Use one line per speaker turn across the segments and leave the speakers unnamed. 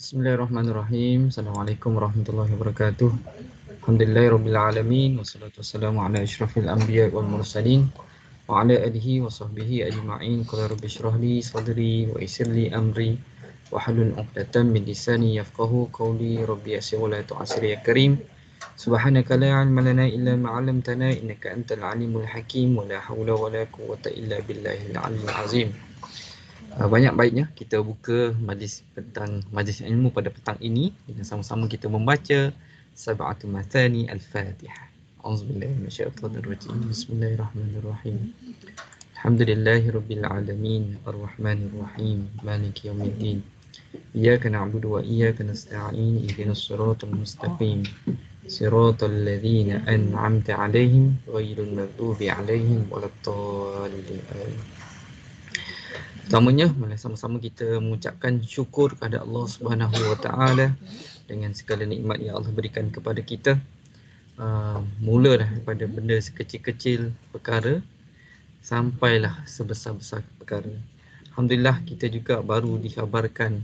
Bismillahirrahmanirrahim. Assalamualaikum warahmatullahi wabarakatuh. Alhamdulillahirabbil alamin wassalatu wassalamu ala asyrafil anbiya wal mursalin wa ala alihi wa sahbihi ajma'in. Qala rabbi shrah li sadri wa yassir li amri wa hlul 'uqdatam min lisani yafqahu qawli. Rabbi yassir wa la tu'assir ya karim. Subhanaka la 'ilma lana illa ma 'allamtana innaka antal alimul hakim wa la haula wa la quwwata illa billahil aliyyil azim. Banyak baiknya kita buka majlis ilmu pada petang ini dengan sama-sama kita membaca Sab'atul Mathani Al-Fatihah. Auzubillahi minasyaitonir rajim. Bismillahirrahmanirrahim. Alhamdulillahirabbil alamin arrahmanir rahim maliki yaumiddin. Iyyaka na'budu wa iyyaka nasta'in ihdinas siratal mustaqim. Siratal ladzina an'amta 'alaihim ghairil maghdubi 'alaihim waladdallin. Pertamanya, mari sama-sama kita mengucapkan syukur kepada Allah Subhanahu Wa Taala dengan segala nikmat yang Allah berikan kepada kita. Mula daripada benda sekecil-kecil perkara sampailah sebesar-besar perkara. Alhamdulillah kita juga baru dikhabarkan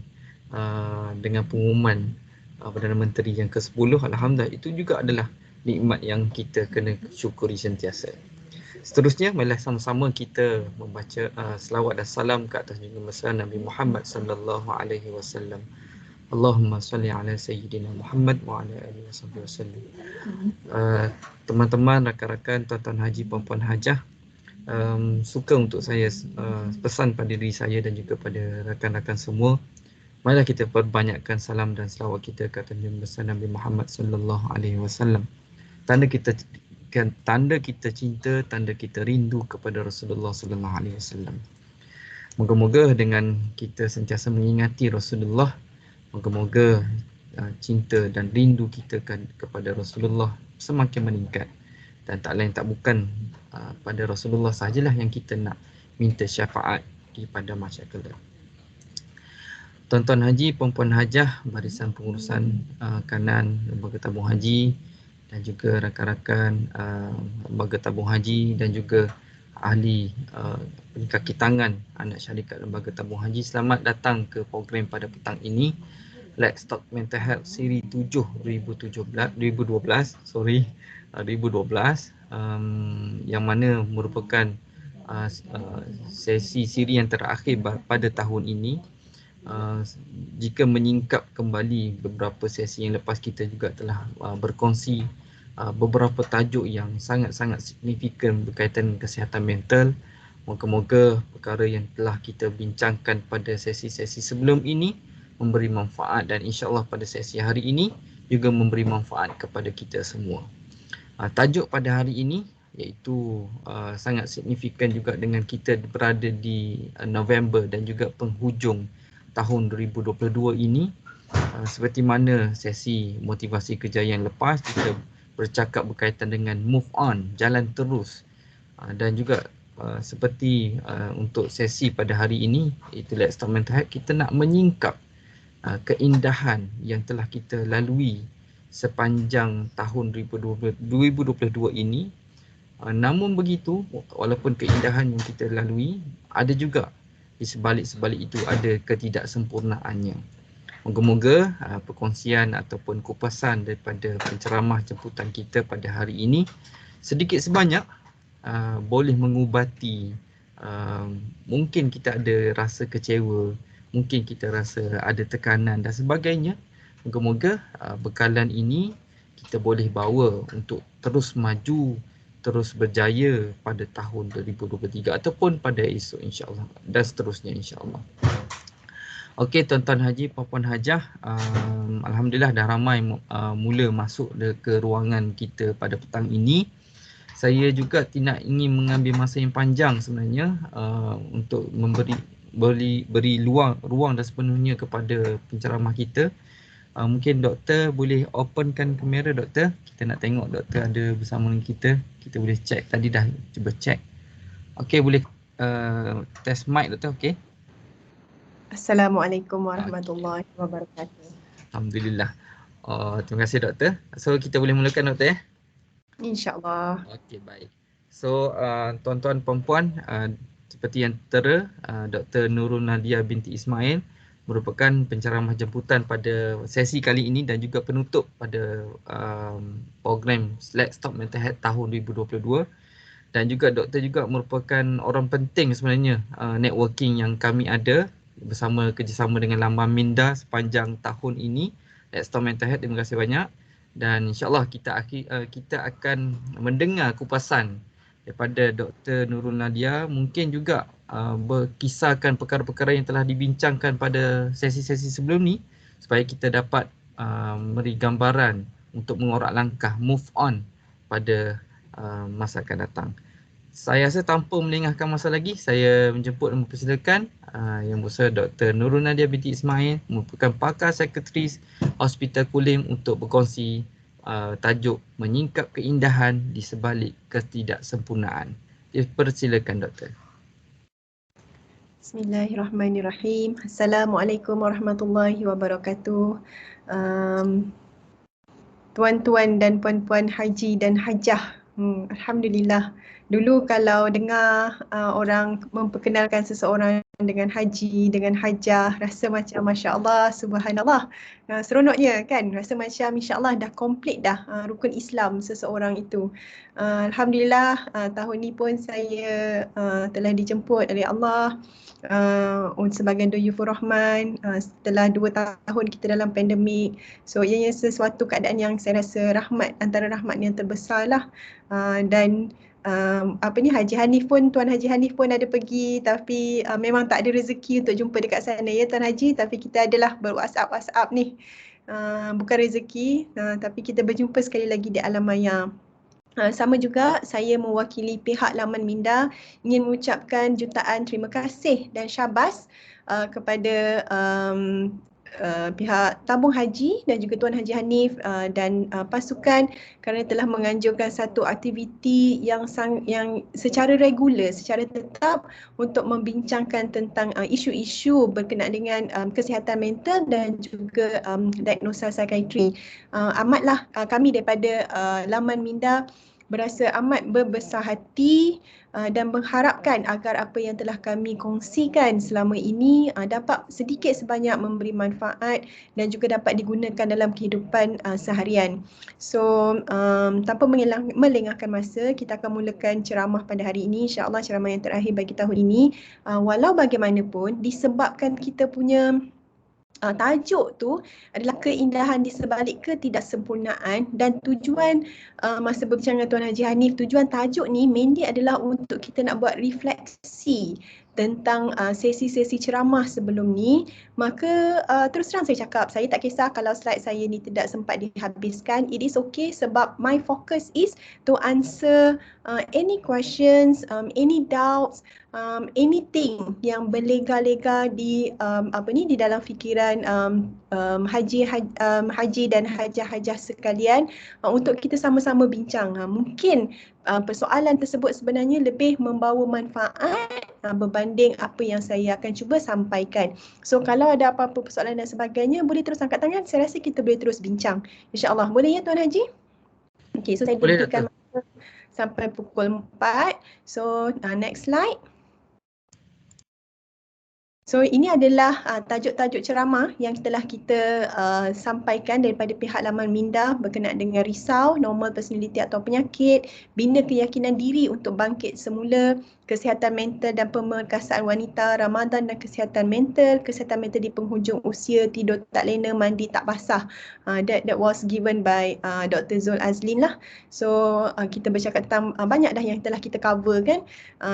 dengan pengumuman Perdana Menteri yang ke-10. Alhamdulillah, itu juga adalah nikmat yang kita kena syukuri sentiasa. Seterusnya, marilah sama-sama kita membaca selawat dan salam ke atas junjungan besar Nabi Muhammad sallallahu alaihi wasallam. Allahumma salli ala sayyidina Muhammad wa ala alihi wasallam. Teman-teman, rakan-rakan, tuan-tuan haji, puan-puan hajah, suka untuk saya pesan pada diri saya dan juga pada rakan-rakan semua, marilah kita perbanyakkan salam dan selawat kita ke atas junjungan besar Nabi Muhammad sallallahu alaihi wasallam. Tanda kita cinta, tanda kita rindu kepada Rasulullah sallallahu alaihi wasallam. Moga-moga dengan kita sentiasa mengingati Rasulullah, moga-moga cinta dan rindu kita kepada Rasulullah semakin meningkat. Dan tak lain tak bukan pada Rasulullah sahajalah yang kita nak minta syafaat di pada mahsyar kelak. Tuan-tuan haji, puan-puan hajah, barisan pengurusan kanan lembaga tabung haji, dan juga rakan-rakan lembaga tabung haji dan juga ahli kaki tangan anak syarikat lembaga tabung haji, selamat datang ke program pada petang ini, Let's Talk Mental Health Siri 7 2012 yang mana merupakan sesi siri yang terakhir pada tahun ini. Jika menyingkap kembali beberapa sesi yang lepas, kita juga telah berkongsi beberapa tajuk yang sangat-sangat signifikan berkaitan dengan kesihatan mental. Moga-moga perkara yang telah kita bincangkan pada sesi-sesi sebelum ini memberi manfaat, dan insya-Allah pada sesi hari ini juga memberi manfaat kepada kita semua. Tajuk pada hari ini iaitu sangat signifikan juga dengan kita berada di November dan juga penghujung tahun 2022 ini. Seperti mana sesi motivasi kejayaan lepas, kita bercakap berkaitan dengan move on, jalan terus, dan juga seperti untuk sesi pada hari ini, itu Let's Talk Mental Health, kita nak menyingkap keindahan yang telah kita lalui sepanjang tahun 2022 ini. Namun begitu, walaupun keindahan yang kita lalui, ada juga di sebalik-sebalik itu ada ketidaksempurnaannya. Moga-moga perkongsian ataupun kupasan daripada penceramah jemputan kita pada hari ini sedikit sebanyak boleh mengubati mungkin kita ada rasa kecewa, mungkin kita rasa ada tekanan dan sebagainya. Moga-moga bekalan ini kita boleh bawa untuk terus maju, terus berjaya pada tahun 2023 ataupun pada esok insya-Allah, dan seterusnya insya-Allah. Okey, tuan-tuan haji, puan-puan hajah, alhamdulillah dah ramai mula masuk ke ruangan kita pada petang ini. Saya juga tidak ingin mengambil masa yang panjang sebenarnya untuk beri ruang dan sepenuhnya kepada penceramah kita. Mungkin doktor boleh openkan kamera, doktor. Kita nak tengok doktor ada bersama dengan kita. Kita boleh check, tadi dah cuba check. Okey, boleh test mic doktor, okey?
Assalamualaikum warahmatullahi wabarakatuh.
Alhamdulillah. Terima kasih doktor. So kita boleh mulakan doktor ya?
InsyaAllah.
Okey, baik. So tuan-tuan, puan-puan, seperti yang tertera, Dr. Nurul Nadia binti Ismail merupakan penceramah jemputan pada sesi kali ini dan juga penutup pada program Let's Talk Mental Health tahun 2022. Dan juga doktor juga merupakan orang penting sebenarnya networking yang kami ada bersama kerjasama dengan Laman Minda sepanjang tahun ini. Let's Talk Mental Health, terima kasih banyak. Dan insyaAllah kita akan mendengar kupasan daripada Dr. Nurul Nadia, mungkin juga berkisarkan perkara-perkara yang telah dibincangkan pada sesi-sesi sebelum ni supaya kita dapat beri gambaran untuk mengorak langkah move on pada masa akan datang. Saya rasa tanpa melengahkan masa lagi, saya menjemput dan mempersilakan Yang Besar Dr. Nurul Nadia binti Ismail, merupakan pakar psikiatris Hospital Kulim, untuk berkongsi tajuk menyingkap keindahan di sebalik ketidaksempurnaan. Dipersilakan doktor.
Bismillahirrahmanirrahim. Assalamualaikum warahmatullahi wabarakatuh. Tuan-tuan dan puan-puan haji dan hajah. Alhamdulillah. Dulu kalau dengar orang memperkenalkan seseorang dengan haji, dengan hajah, rasa macam Masya Allah, Subhanallah. Seronoknya kan? Rasa macam Insya Allah dah komplit dah rukun Islam seseorang itu. Alhamdulillah tahun ni pun saya telah dijemput oleh Allah sebagai Duyufur Rahman setelah 2 tahun kita dalam pandemik. So ianya sesuatu keadaan yang saya rasa rahmat, antara rahmat yang terbesar lah. Dan Haji Hanif pun, Tuan Haji Hanif pun ada pergi, tapi memang tak ada rezeki untuk jumpa dekat sana ya Tuan Haji, tapi kita adalah ber-WhatsApp ni. Bukan rezeki, tapi kita berjumpa sekali lagi di alam maya. Sama juga saya mewakili pihak Laman Minda ingin mengucapkan jutaan terima kasih dan syabas kepada pihak tabung haji dan juga Tuan Haji Hanif dan pasukan kerana telah menganjurkan satu aktiviti yang secara regular, secara tetap untuk membincangkan tentang isu-isu berkenaan dengan kesihatan mental dan juga diagnosa psikiatri. Amatlah kami daripada Laman Minda berasa amat berbesar hati dan mengharapkan agar apa yang telah kami kongsikan selama ini dapat sedikit sebanyak memberi manfaat dan juga dapat digunakan dalam kehidupan seharian. So tanpa melengahkan masa, kita akan mulakan ceramah pada hari ini, insya-Allah ceramah yang terakhir bagi tahun ini. Walau bagaimanapun, disebabkan kita punya tajuk tu adalah keindahan di sebalik ketidaksempurnaan, dan tujuan masa berbincangan Tuan Haji Hanif, tujuan tajuk ni mainly adalah untuk kita nak buat refleksi tentang sesi-sesi ceramah sebelum ni. Maka terus terang saya cakap, saya tak kisah kalau slide saya ni tidak sempat dihabiskan. It is okay sebab my focus is to answer any questions, any doubts, anything yang berlega-lega di di dalam fikiran haji dan hajah-hajah sekalian, untuk kita sama-sama bincang. Mungkin persoalan tersebut sebenarnya lebih membawa manfaat berbanding apa yang saya akan cuba sampaikan. So kalau ada apa-apa persoalan dan sebagainya, boleh terus angkat tangan. Saya rasa kita boleh terus bincang, insya-Allah. Boleh ya Tuan Haji? Okey, so saya berikan masa sampai pukul 4. So next slide. So ini adalah tajuk-tajuk ceramah yang telah kita sampaikan daripada pihak Laman Minda berkenaan dengan risau, normal personality atau penyakit, bina keyakinan diri untuk bangkit semula, kesihatan mental dan pemerkasaan wanita, Ramadan dan kesihatan mental di penghujung usia, tidur tak lena, mandi tak basah. That was given by Dr. Zul Azlin lah. So kita bercakap tentang banyak dah yang telah kita cover kan.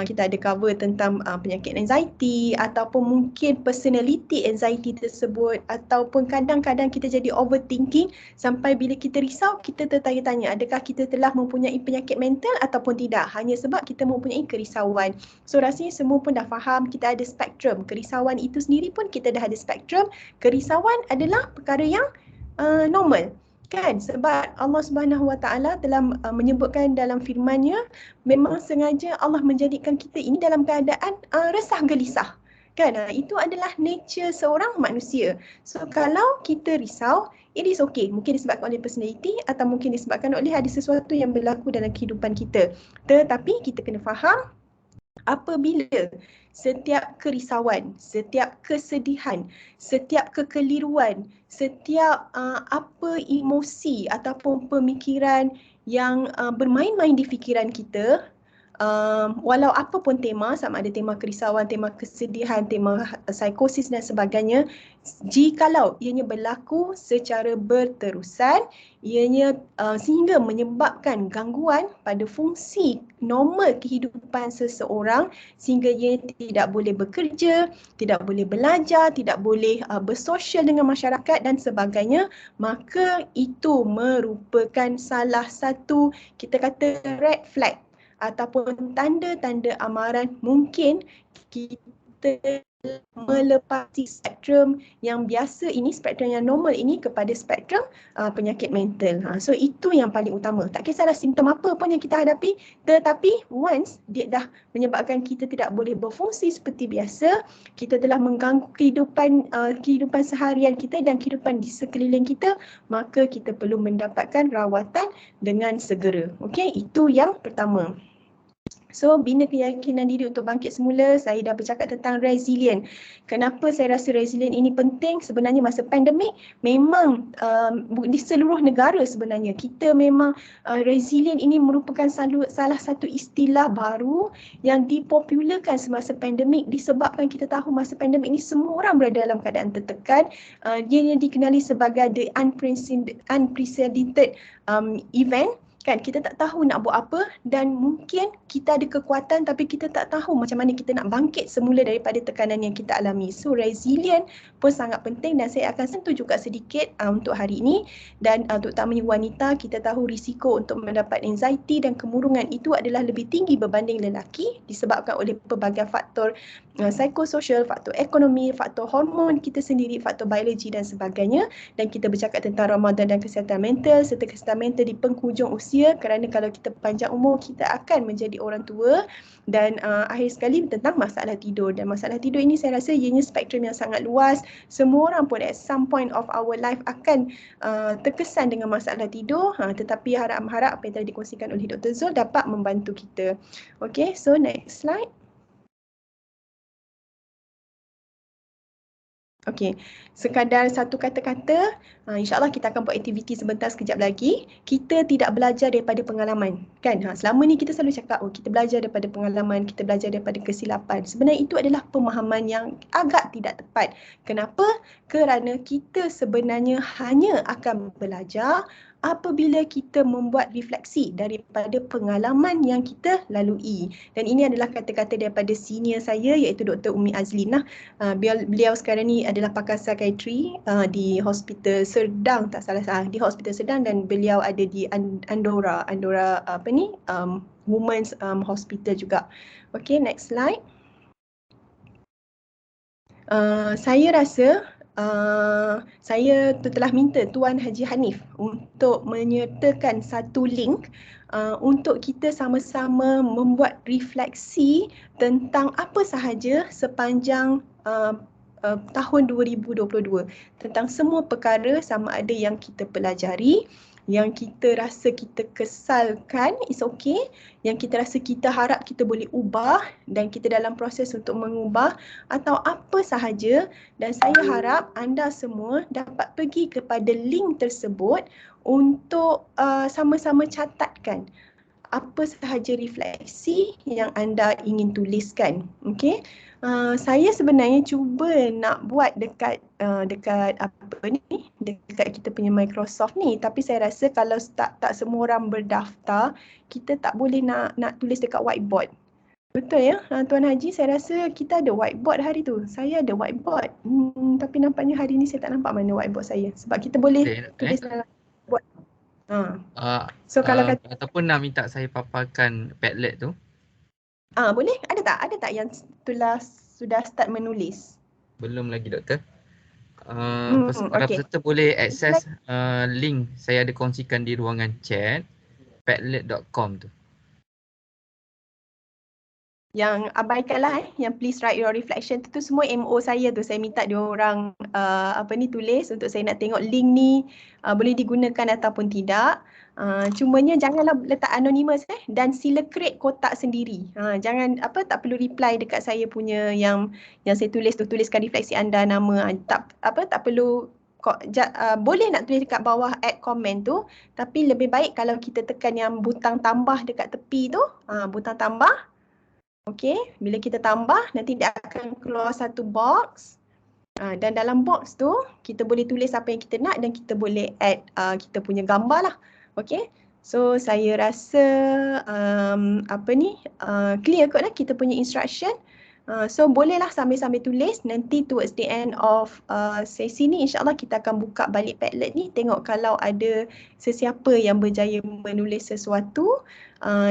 Kita ada cover tentang penyakit anxiety ataupun mungkin personality anxiety tersebut, ataupun kadang-kadang kita jadi overthinking sampai bila kita risau kita tertanya-tanya adakah kita telah mempunyai penyakit mental ataupun tidak, hanya sebab kita mempunyai kerisauan. So rasanya semua pun dah faham kita ada spektrum. Kerisauan itu sendiri pun kita dah ada spektrum. Kerisauan adalah perkara yang normal. Kan, sebab Allah Subhanahu Wa Taala telah menyebutkan dalam firman-Nya, memang sengaja Allah menjadikan kita ini dalam keadaan resah gelisah. Kan, itu adalah nature seorang manusia. So kalau kita risau, it is okay. Mungkin disebabkan oleh personality atau mungkin disebabkan oleh ada sesuatu yang berlaku dalam kehidupan kita. Tetapi kita kena faham Apabila setiap kerisauan, setiap kesedihan, setiap kekeliruan, setiap apa emosi ataupun pemikiran yang bermain-main di fikiran kita, walau apa pun tema, sama ada tema kerisauan, tema kesedihan, tema psikosis dan sebagainya, jikalau ianya berlaku secara berterusan, ianya sehingga menyebabkan gangguan pada fungsi normal kehidupan seseorang, sehingga ia tidak boleh bekerja, tidak boleh belajar, tidak boleh bersosial dengan masyarakat dan sebagainya, maka itu merupakan salah satu, kita kata, red flag ataupun tanda-tanda amaran mungkin kita melepasi spektrum yang biasa ini, spektrum yang normal ini kepada spektrum penyakit mental. So itu yang paling utama. Tak kisahlah simptom apa pun yang kita hadapi, tetapi once dia dah menyebabkan kita tidak boleh berfungsi seperti biasa, kita telah mengganggu kehidupan seharian kita dan kehidupan di sekeliling kita, maka kita perlu mendapatkan rawatan dengan segera. Okey, itu yang pertama. So, bina keyakinan diri untuk bangkit semula. Saya dah bercakap tentang resilient. Kenapa saya rasa resilient ini penting? Sebenarnya masa pandemik, memang di seluruh negara sebenarnya, kita memang resilient ini merupakan salah satu istilah baru yang dipopularkan semasa pandemik, disebabkan kita tahu masa pandemik ini semua orang berada dalam keadaan tertekan. Dia dikenali sebagai the unprecedented event. Kan, kita tak tahu nak buat apa dan mungkin kita ada kekuatan tapi kita tak tahu macam mana kita nak bangkit semula daripada tekanan yang kita alami. So resilient pun sangat penting dan saya akan sentuh juga sedikit untuk hari ini. Dan terutamanya wanita, kita tahu risiko untuk mendapat anxiety dan kemurungan itu adalah lebih tinggi berbanding lelaki disebabkan oleh pelbagai faktor psikososial, faktor ekonomi, faktor hormon kita sendiri, faktor biologi dan sebagainya. Dan kita bercakap tentang Ramadan dan kesihatan mental serta kesihatan mental di penghujung usia, kerana kalau kita panjang umur kita akan menjadi orang tua. Dan akhir sekali tentang masalah tidur, dan masalah tidur ini saya rasa ianya spektrum yang sangat luas. Semua orang pun at some point of our life akan terkesan dengan masalah tidur, tetapi harap-harap apa yang telah dikongsikan oleh Dr. Zul dapat membantu kita. Okay, so next slide. Okey, sekadar satu kata-kata, insyaAllah kita akan buat aktiviti sebentar sekejap lagi. Kita tidak belajar daripada pengalaman, kan? Selama ni kita selalu cakap, kita belajar daripada pengalaman, kita belajar daripada kesilapan. Sebenarnya itu adalah pemahaman yang agak tidak tepat. Kenapa? Kerana kita sebenarnya hanya akan belajar apabila kita membuat refleksi daripada pengalaman yang kita lalui. Dan ini adalah kata-kata daripada senior saya, iaitu Dr. Umi Azlin. Beliau sekarang ni adalah pakar psikiatri di Hospital Serdang, tak salah, di Hospital Serdang, dan beliau ada di Andorra Women's Hospital juga. Okay, next slide. Saya rasa saya telah minta Tuan Haji Hanif untuk menyertakan satu link untuk kita sama-sama membuat refleksi tentang apa sahaja sepanjang tahun 2022, tentang semua perkara, sama ada yang kita pelajari, yang kita rasa kita kesalkan, is okay, yang kita rasa kita harap kita boleh ubah dan kita dalam proses untuk mengubah, atau apa sahaja. Dan saya harap anda semua dapat pergi kepada link tersebut untuk sama-sama catatkan apa sahaja refleksi yang anda ingin tuliskan. Okey. Saya sebenarnya cuba nak buat dekat dekat kita punya Microsoft ni, tapi saya rasa kalau tak semua orang berdaftar, kita tak boleh nak tulis dekat whiteboard. Betul ya, Tuan Haji, saya rasa kita ada whiteboard hari tu. Saya ada whiteboard. Tapi nampaknya hari ni saya tak nampak mana whiteboard saya. Sebab kita boleh tulis dalam whiteboard. So kalau kata
ataupun nak minta saya paparkan Padlet tu.
Boleh? Ada tak yang sudah start menulis?
Belum lagi, Doktor. Para
Okay.
peserta boleh akses link saya ada kongsikan di ruangan chat, padlet.com tu.
yang abaikanlah yang please write your reflection tu semua MO saya tu. Saya minta dia orang tulis untuk saya nak tengok link ni boleh digunakan ataupun tidak. Cumanya janganlah letak anonymous dan sila create kotak sendiri. Jangan tak perlu reply dekat saya punya yang saya tulis tu, tuliskan refleksi anda, nama, tak perlu. Boleh nak tulis dekat bawah add comment tu, tapi lebih baik kalau kita tekan yang butang tambah dekat tepi tu, butang tambah. Okey, bila kita tambah nanti dia akan keluar satu box. Dan dalam box tu kita boleh tulis apa yang kita nak dan kita boleh add kita punya gambar lah. Okey. So saya rasa clear kot lah kita punya instruction. So bolehlah sambil-sambil tulis, nanti towards the end of sesi ni insyaAllah kita akan buka balik Padlet ni, tengok kalau ada sesiapa yang berjaya menulis sesuatu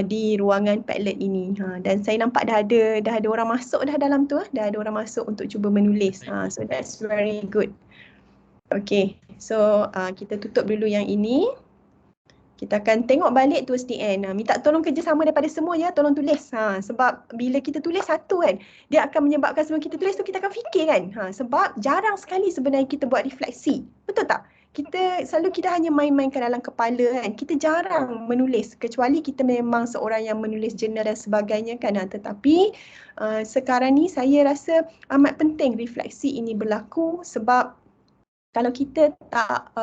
di ruangan Padlet ini. Dan saya nampak dah ada orang masuk dah dalam tu, dah ada orang masuk untuk cuba menulis. So that's very good. Okay, so kita tutup dulu yang ini. Kita akan tengok balik towards the end. Minta tolong kerjasama daripada semua ya, tolong tulis. Sebab bila kita tulis satu kan, dia akan menyebabkan sebelum kita tulis tu kita akan fikir kan. Sebab jarang sekali sebenarnya kita buat refleksi. Betul tak? Kita hanya main-mainkan dalam kepala kan. Kita jarang menulis kecuali kita memang seorang yang menulis jurnal dan sebagainya kan. Tetapi sekarang ni saya rasa amat penting refleksi ini berlaku sebab kalau kita tak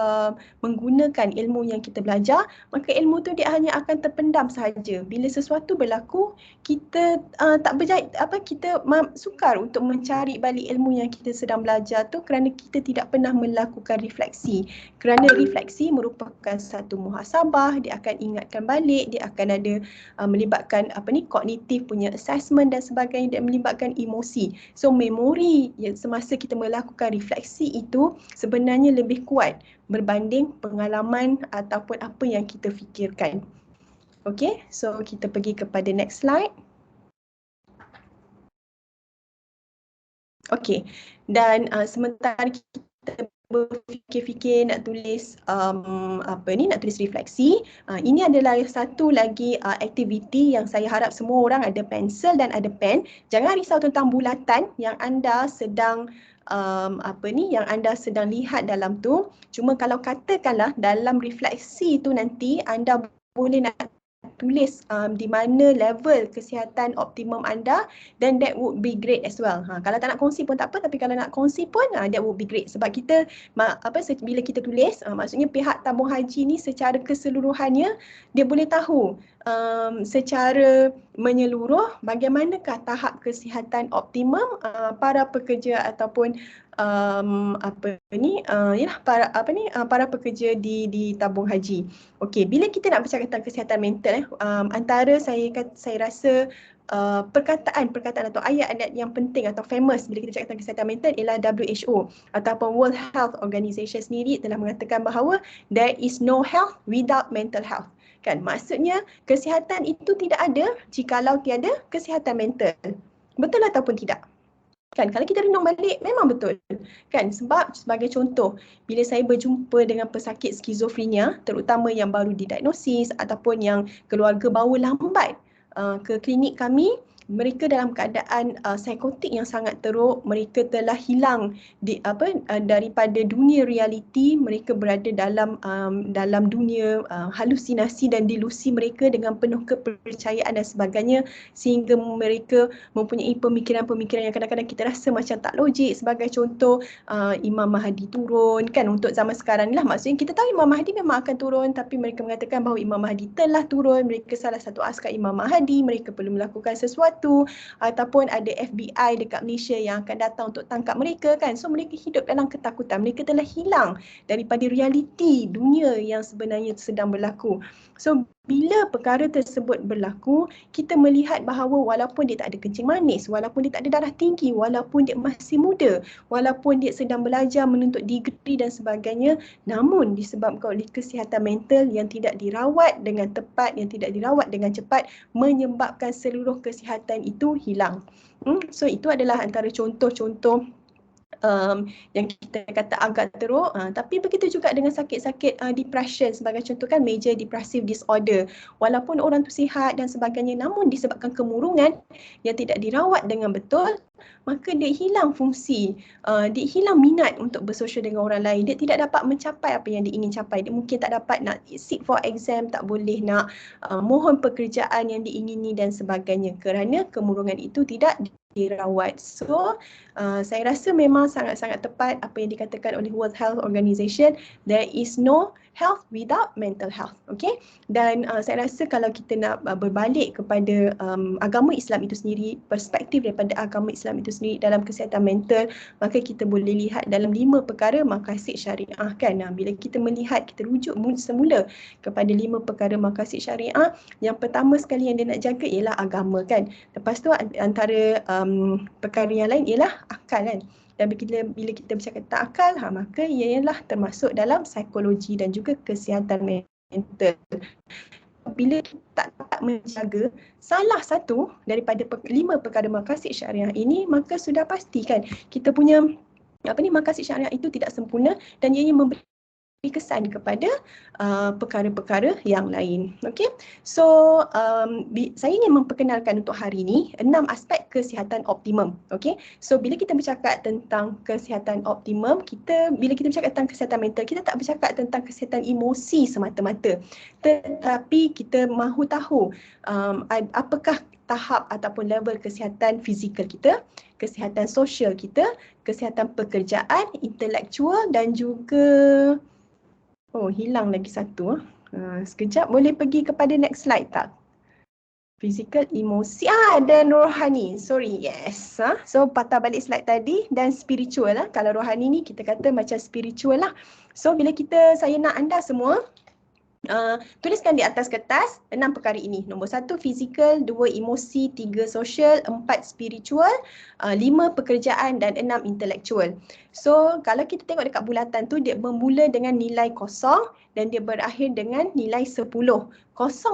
menggunakan ilmu yang kita belajar, maka ilmu tu dia hanya akan terpendam sahaja. Bila sesuatu berlaku, kita kita sukar untuk mencari balik ilmu yang kita sedang belajar tu kerana kita tidak pernah melakukan refleksi. Kerana refleksi merupakan satu muhasabah, dia akan ingatkan balik, dia akan ada melibatkan kognitif punya assessment dan sebagainya, dan melibatkan emosi. So memori yang semasa kita melakukan refleksi itu sebenarnya lebih kuat berbanding pengalaman ataupun apa yang kita fikirkan. Okay, so kita pergi kepada next slide. Okay, dan sementara kita berfikir-fikir nak tulis nak tulis refleksi, ini adalah satu lagi aktiviti yang saya harap semua orang ada pensel dan ada pen. Jangan risau tentang bulatan yang anda sedang yang anda sedang lihat dalam tu. Cuma kalau katakanlah dalam refleksi tu nanti anda boleh nak tulis di mana level kesihatan optimum anda, then that would be great as well. Kalau tak nak kongsi pun tak apa, tapi kalau nak kongsi pun that would be great. Sebab kita bila kita tulis, maksudnya pihak tabung haji ni secara keseluruhannya dia boleh tahu secara menyeluruh bagaimanakah tahap kesihatan optimum para pekerja ataupun para pekerja di tabung haji. Okey, bila kita nak bercakap tentang kesihatan mental antara saya rasa perkataan atau ayat-ayat yang penting atau famous bila kita cakap tentang kesihatan mental ialah WHO ataupun World Health Organization sendiri telah mengatakan bahawa there is no health without mental health. Kan, maksudnya kesihatan itu tidak ada jikalau tiada kesihatan mental. Betul ataupun tidak? Kan, kalau kita renung balik memang betul. Kan, sebab sebagai contoh, bila saya berjumpa dengan pesakit skizofrenia, terutama yang baru didiagnosis ataupun yang keluarga bawa lambat ke klinik kami, mereka dalam keadaan psikotik yang sangat teruk, mereka telah hilang daripada dunia realiti, mereka berada dalam dunia halusinasi dan delusi mereka dengan penuh kepercayaan dan sebagainya, sehingga mereka mempunyai pemikiran-pemikiran yang kadang-kadang kita rasa macam tak logik. Sebagai contoh, Imam Mahdi turun, kan, untuk zaman sekarang ni lah, maksudnya kita tahu Imam Mahdi memang akan turun, tapi mereka mengatakan bahawa Imam Mahdi telah turun, mereka salah satu askar Imam Mahdi, mereka perlu melakukan sesuatu, ataupun ada FBI dekat Malaysia yang akan datang untuk tangkap mereka, kan. So mereka hidup dalam ketakutan, mereka telah hilang daripada realiti dunia yang sebenarnya sedang berlaku. So bila perkara tersebut berlaku, kita melihat bahawa walaupun dia tak ada kencing manis, walaupun dia tak ada darah tinggi, walaupun dia masih muda, walaupun dia sedang belajar menuntut degree dan sebagainya, namun disebabkan oleh kesihatan mental yang tidak dirawat dengan tepat, yang tidak dirawat dengan cepat, menyebabkan seluruh kesihatan itu hilang. So itu adalah antara contoh-contoh yang kita kata agak teruk, tapi begitu juga dengan sakit-sakit depression sebagai contoh kan, major depressive disorder. Walaupun orang tu sihat dan sebagainya, namun disebabkan kemurungan yang tidak dirawat dengan betul, maka dia hilang fungsi, dia hilang minat untuk bersosial dengan orang lain. Dia tidak dapat mencapai apa yang dia ingin capai. Dia mungkin tak dapat nak sit for exam, tak boleh nak mohon pekerjaan yang diingini dan sebagainya kerana kemurungan itu tidak dirawat. So, saya rasa memang sangat-sangat tepat apa yang dikatakan oleh World Health Organization, there is no health without mental health. Okay? Dan saya rasa kalau kita nak berbalik kepada agama Islam itu sendiri, perspektif daripada agama Islam itu sendiri dalam kesihatan mental, maka kita boleh lihat dalam 5 perkara maqasid syariah kan. Bila kita melihat, kita rujuk semula kepada 5 perkara maqasid syariah, yang pertama sekali yang dia nak jaga ialah agama kan. Lepas tu antara perkara yang lain ialah akal kan. Dan bila kita bercakap tentang akal, maka ia ialah termasuk dalam psikologi dan juga kesihatan mental. Bila tak dapat menjaga salah satu daripada 5 perkara maqasid syariah ini, maka sudah pastikan kita punya maqasid syariah itu tidak sempurna dan ianya memberi kesan kepada perkara-perkara yang lain. Okay, so saya ingin memperkenalkan untuk hari ini 6 aspek kesihatan optimum. Okay, so bila kita bercakap tentang kesihatan optimum, bila kita bercakap tentang kesihatan mental, kita tak bercakap tentang kesihatan emosi semata-mata, tetapi kita mahu tahu apakah tahap ataupun level kesihatan fizikal kita, kesihatan sosial kita, kesihatan pekerjaan, intelektual dan juga hilang lagi satu. Sekejap, boleh pergi kepada next slide tak? Fizikal, emosi, dan rohani. Sorry, yes. So patah balik slide tadi, dan spiritual lah. Kalau rohani ni kita kata macam spiritual lah. So bila saya nak anda semua tuliskan di atas kertas 6 perkara ini. Nombor 1 fizikal, 2 emosi, 3 sosial, 4 spiritual, 5 pekerjaan dan 6 intelektual. So kalau kita tengok dekat bulatan tu, dia bermula dengan nilai 0 dan dia berakhir dengan nilai 10. 0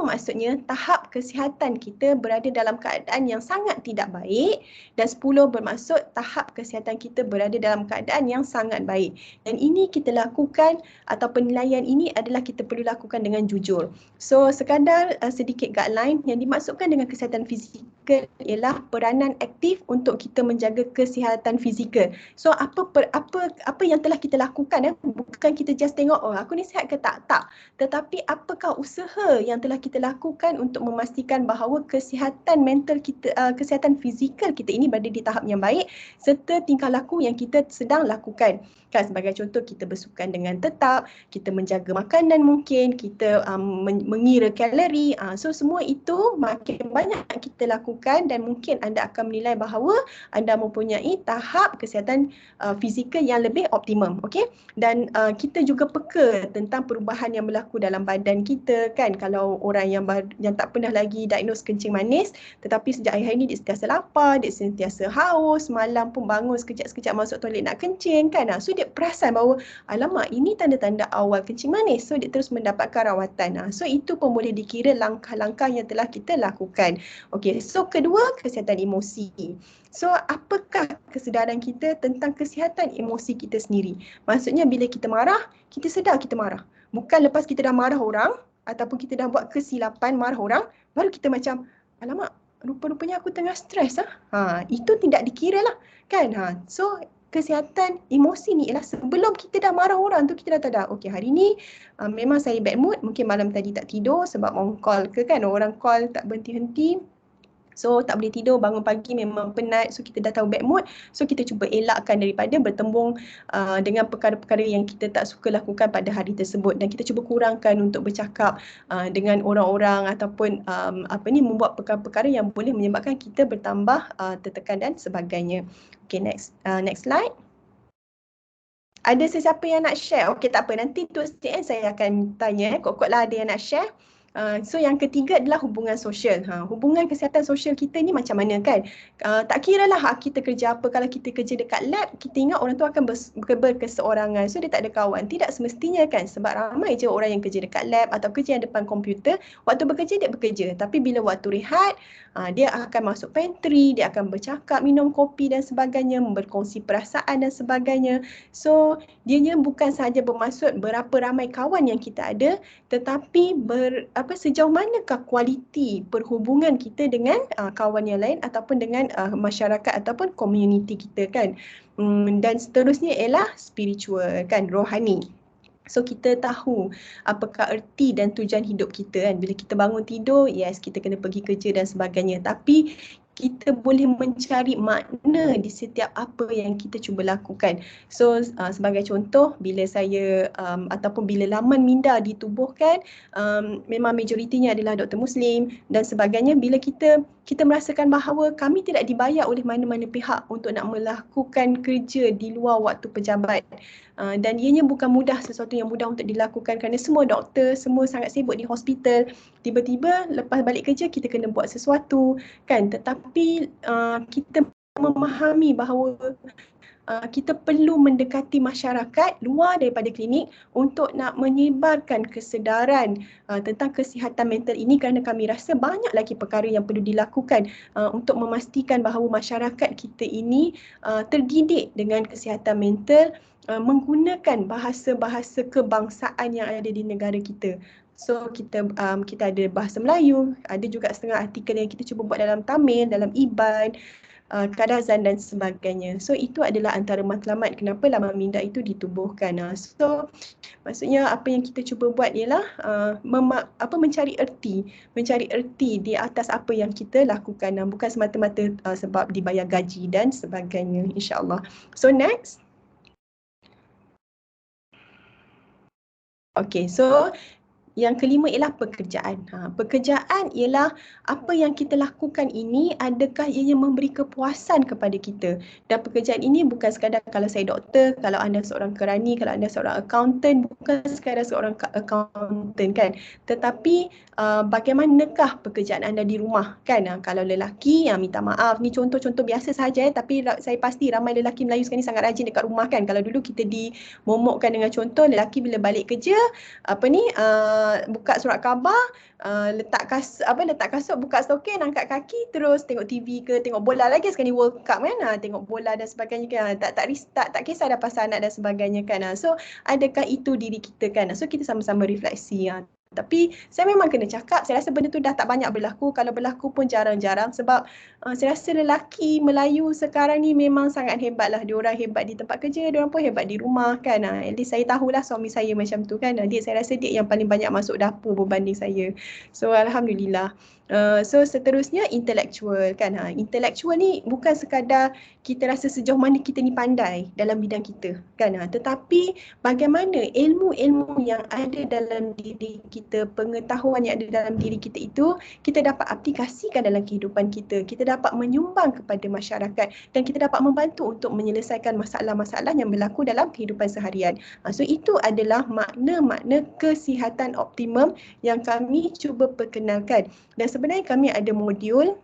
maksudnya tahap kesihatan kita berada dalam keadaan yang sangat tidak baik, dan 10 bermaksud tahap kesihatan kita berada dalam keadaan yang sangat baik. Dan ini kita lakukan, atau penilaian ini adalah kita perlu lakukan dengan jujur. So sekadar sedikit guideline, yang dimaksudkan dengan kesihatan fizikal ialah peranan aktif untuk kita menjaga kesihatan fizikal. So apa yang telah kita lakukan, bukan kita just tengok aku ni sihat ke tak, tetapi apakah usaha yang telah kita lakukan untuk memastikan bahawa kesihatan mental kita, kesihatan fizikal kita ini berada di tahap yang baik, serta tingkah laku yang kita sedang lakukan. Kan, sebagai contoh, kita bersukan dengan tetap, kita menjaga makanan mungkin, kita mengira kalori. So semua itu makin banyak kita lakukan dan mungkin anda akan menilai bahawa anda mempunyai tahap kesihatan fizikal yang lebih optimum. Okay? Dan kita juga peka tentang perubahan yang berlaku dalam badan kita kan. Kalau orang yang tak pernah lagi diagnose kencing manis, tetapi sejak hari ini dia sentiasa lapar, dia sentiasa haus, malam pun bangun sekejap-sekejap masuk toilet nak kencing kan. So dia perasan bahawa alamak, ini tanda-tanda awal kencing manis. So dia terus mendapatkan rawatan. So itu pun boleh dikira langkah-langkah yang telah kita lakukan. Okay, so kedua, kesihatan emosi. So apakah kesedaran kita tentang kesihatan emosi kita sendiri? Maksudnya bila kita marah, kita sedar kita marah. Bukan lepas kita dah marah orang ataupun kita dah buat kesilapan marah orang, baru kita macam, alamak, rupa-rupanya aku tengah stres. Itu tidak dikira lah kan. So kesihatan emosi ni ialah sebelum kita dah marah orang tu, kita dah tahu dah, okay, hari ni memang saya bad mood, mungkin malam tadi tak tidur sebab orang call ke kan, orang call tak berhenti-henti. So tak boleh tidur, bangun pagi memang penat. So kita dah tahu bad mood. So kita cuba elakkan daripada bertembung dengan perkara-perkara yang kita tak suka lakukan pada hari tersebut. Dan kita cuba kurangkan untuk bercakap dengan orang-orang ataupun membuat perkara-perkara yang boleh menyebabkan kita bertambah tertekan dan sebagainya. Okay, next slide. Ada sesiapa yang nak share? Okay, tak apa, nanti towards the end saya akan tanya. Kot-kot lah ada yang nak share. So yang ketiga adalah hubungan sosial. Hubungan kesihatan sosial kita ni macam mana kan? Tak kiralah kita kerja apa, kalau kita kerja dekat lab, kita ingat orang tu akan berkeseorangan. So dia tak ada kawan. Tidak semestinya kan, sebab ramai je orang yang kerja dekat lab atau kerja yang depan komputer. Waktu bekerja dia bekerja, tapi bila waktu rehat, dia akan masuk pantry, dia akan bercakap, minum kopi dan sebagainya, berkongsi perasaan dan sebagainya. So dianya bukan sahaja bermaksud berapa ramai kawan yang kita ada, tetapi sejauh manakah kualiti perhubungan kita dengan kawan yang lain ataupun dengan masyarakat ataupun komuniti kita kan. Dan seterusnya ialah spiritual kan, rohani. So kita tahu apakah erti dan tujuan hidup kita kan. Bila kita bangun tidur, yes kita kena pergi kerja dan sebagainya. Tapi kita boleh mencari makna di setiap apa yang kita cuba lakukan. So sebagai contoh, bila saya ataupun bila laman minda ditubuhkan, memang majoritinya adalah doktor Muslim dan sebagainya. Bila kita merasakan bahawa kami tidak dibayar oleh mana-mana pihak untuk nak melakukan kerja di luar waktu pejabat. Dan ianya bukan mudah, sesuatu yang mudah untuk dilakukan kerana semua doktor, semua sangat sibuk di hospital. Tiba-tiba lepas balik kerja kita kena buat sesuatu kan. Tetapi kita memahami bahawa kita perlu mendekati masyarakat luar daripada klinik untuk nak menyebarkan kesedaran tentang kesihatan mental ini, kerana kami rasa banyak lagi perkara yang perlu dilakukan untuk memastikan bahawa masyarakat kita ini terdidik dengan kesihatan mental menggunakan bahasa-bahasa kebangsaan yang ada di negara kita. So kita ada bahasa Melayu, ada juga setengah artikel yang kita cuba buat dalam Tamil, dalam Iban, Kadazan dan sebagainya. So itu adalah antara matlamat kenapa laman minda itu ditubuhkan. So maksudnya apa yang kita cuba buat ialah mencari erti di atas apa yang kita lakukan, bukan semata-mata sebab dibayar gaji dan sebagainya, insya-Allah. So next. Okay, so yang kelima ialah pekerjaan. Pekerjaan ialah apa yang kita lakukan ini, adakah ianya memberi kepuasan kepada kita. Dan pekerjaan ini bukan sekadar kalau saya doktor, kalau anda seorang kerani, kalau anda seorang accountant, bukan sekadar seorang accountant kan. Tetapi bagaimanakah pekerjaan anda di rumah kan. Kalau lelaki, minta maaf, ni contoh-contoh biasa sahaja tapi saya pasti ramai lelaki Melayu sekarang ni sangat rajin dekat rumah kan. Kalau dulu kita dimomokkan dengan contoh, lelaki bila balik kerja, buka surat khabar, letak kasut, buka stokin, angkat kaki, terus tengok TV ke, tengok bola lagi sekarang ni World Cup kan, tengok bola dan sebagainya kan, tak kisah dah pasal anak dan sebagainya kan. So adakah itu diri kita kan. So kita sama-sama refleksi. Tapi saya memang kena cakap, saya rasa benda tu dah tak banyak berlaku. Kalau berlaku pun jarang-jarang sebab saya rasa lelaki Melayu sekarang ni memang sangat hebat lah. Diorang hebat di tempat kerja, diorang pun hebat di rumah kan. At least saya tahulah suami saya macam tu kan. Saya rasa dia yang paling banyak masuk dapur berbanding saya. So Alhamdulillah. So seterusnya intelektual kan. Intelektual ni bukan sekadar kita rasa sejauh mana kita ni pandai dalam bidang kita kan. Tetapi bagaimana ilmu-ilmu yang ada dalam diri kita, pengetahuan yang ada dalam diri kita itu kita dapat aplikasikan dalam kehidupan kita. Kita dapat menyumbang kepada masyarakat dan kita dapat membantu untuk menyelesaikan masalah-masalah yang berlaku dalam kehidupan seharian. So itu adalah makna-makna kesihatan optimum yang kami cuba perkenalkan. Dan sebenarnya kami ada modul,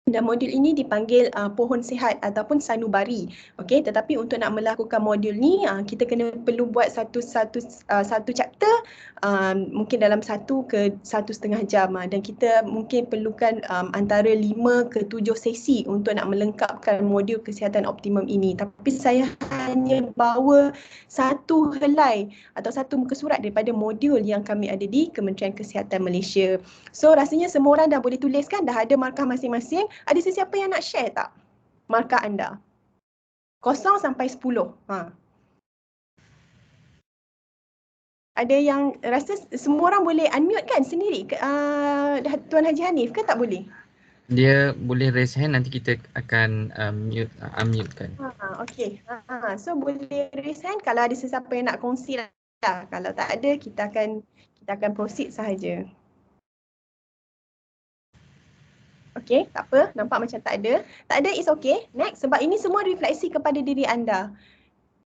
dan modul ini dipanggil pohon sihat ataupun sanubari. Okey, tetapi untuk nak melakukan modul ni kita perlu buat satu chapter mungkin dalam 1 ke 1.5 jam dan kita mungkin perlukan antara 5 ke 7 sesi untuk nak melengkapkan modul kesihatan optimum ini. Tapi saya hanya bawa satu helai atau satu muka surat daripada modul yang kami ada di Kementerian Kesihatan Malaysia. So rasanya semua orang dah boleh tulis kan, dah ada markah masing-masing. Ada sesiapa yang nak share tak markah anda? 0 sampai 10. Ada yang rasa semua orang boleh unmute kan sendiri? Tuan Haji Hanif ke tak boleh?
Dia boleh raise hand, nanti kita akan unmute kan.
Okey. So boleh raise hand kalau ada sesiapa yang nak kongsi lah. Kalau tak ada kita akan proceed sahaja. Okay, tak apa. Nampak macam tak ada. Tak ada, it's okay. Next, sebab ini semua refleksi kepada diri anda.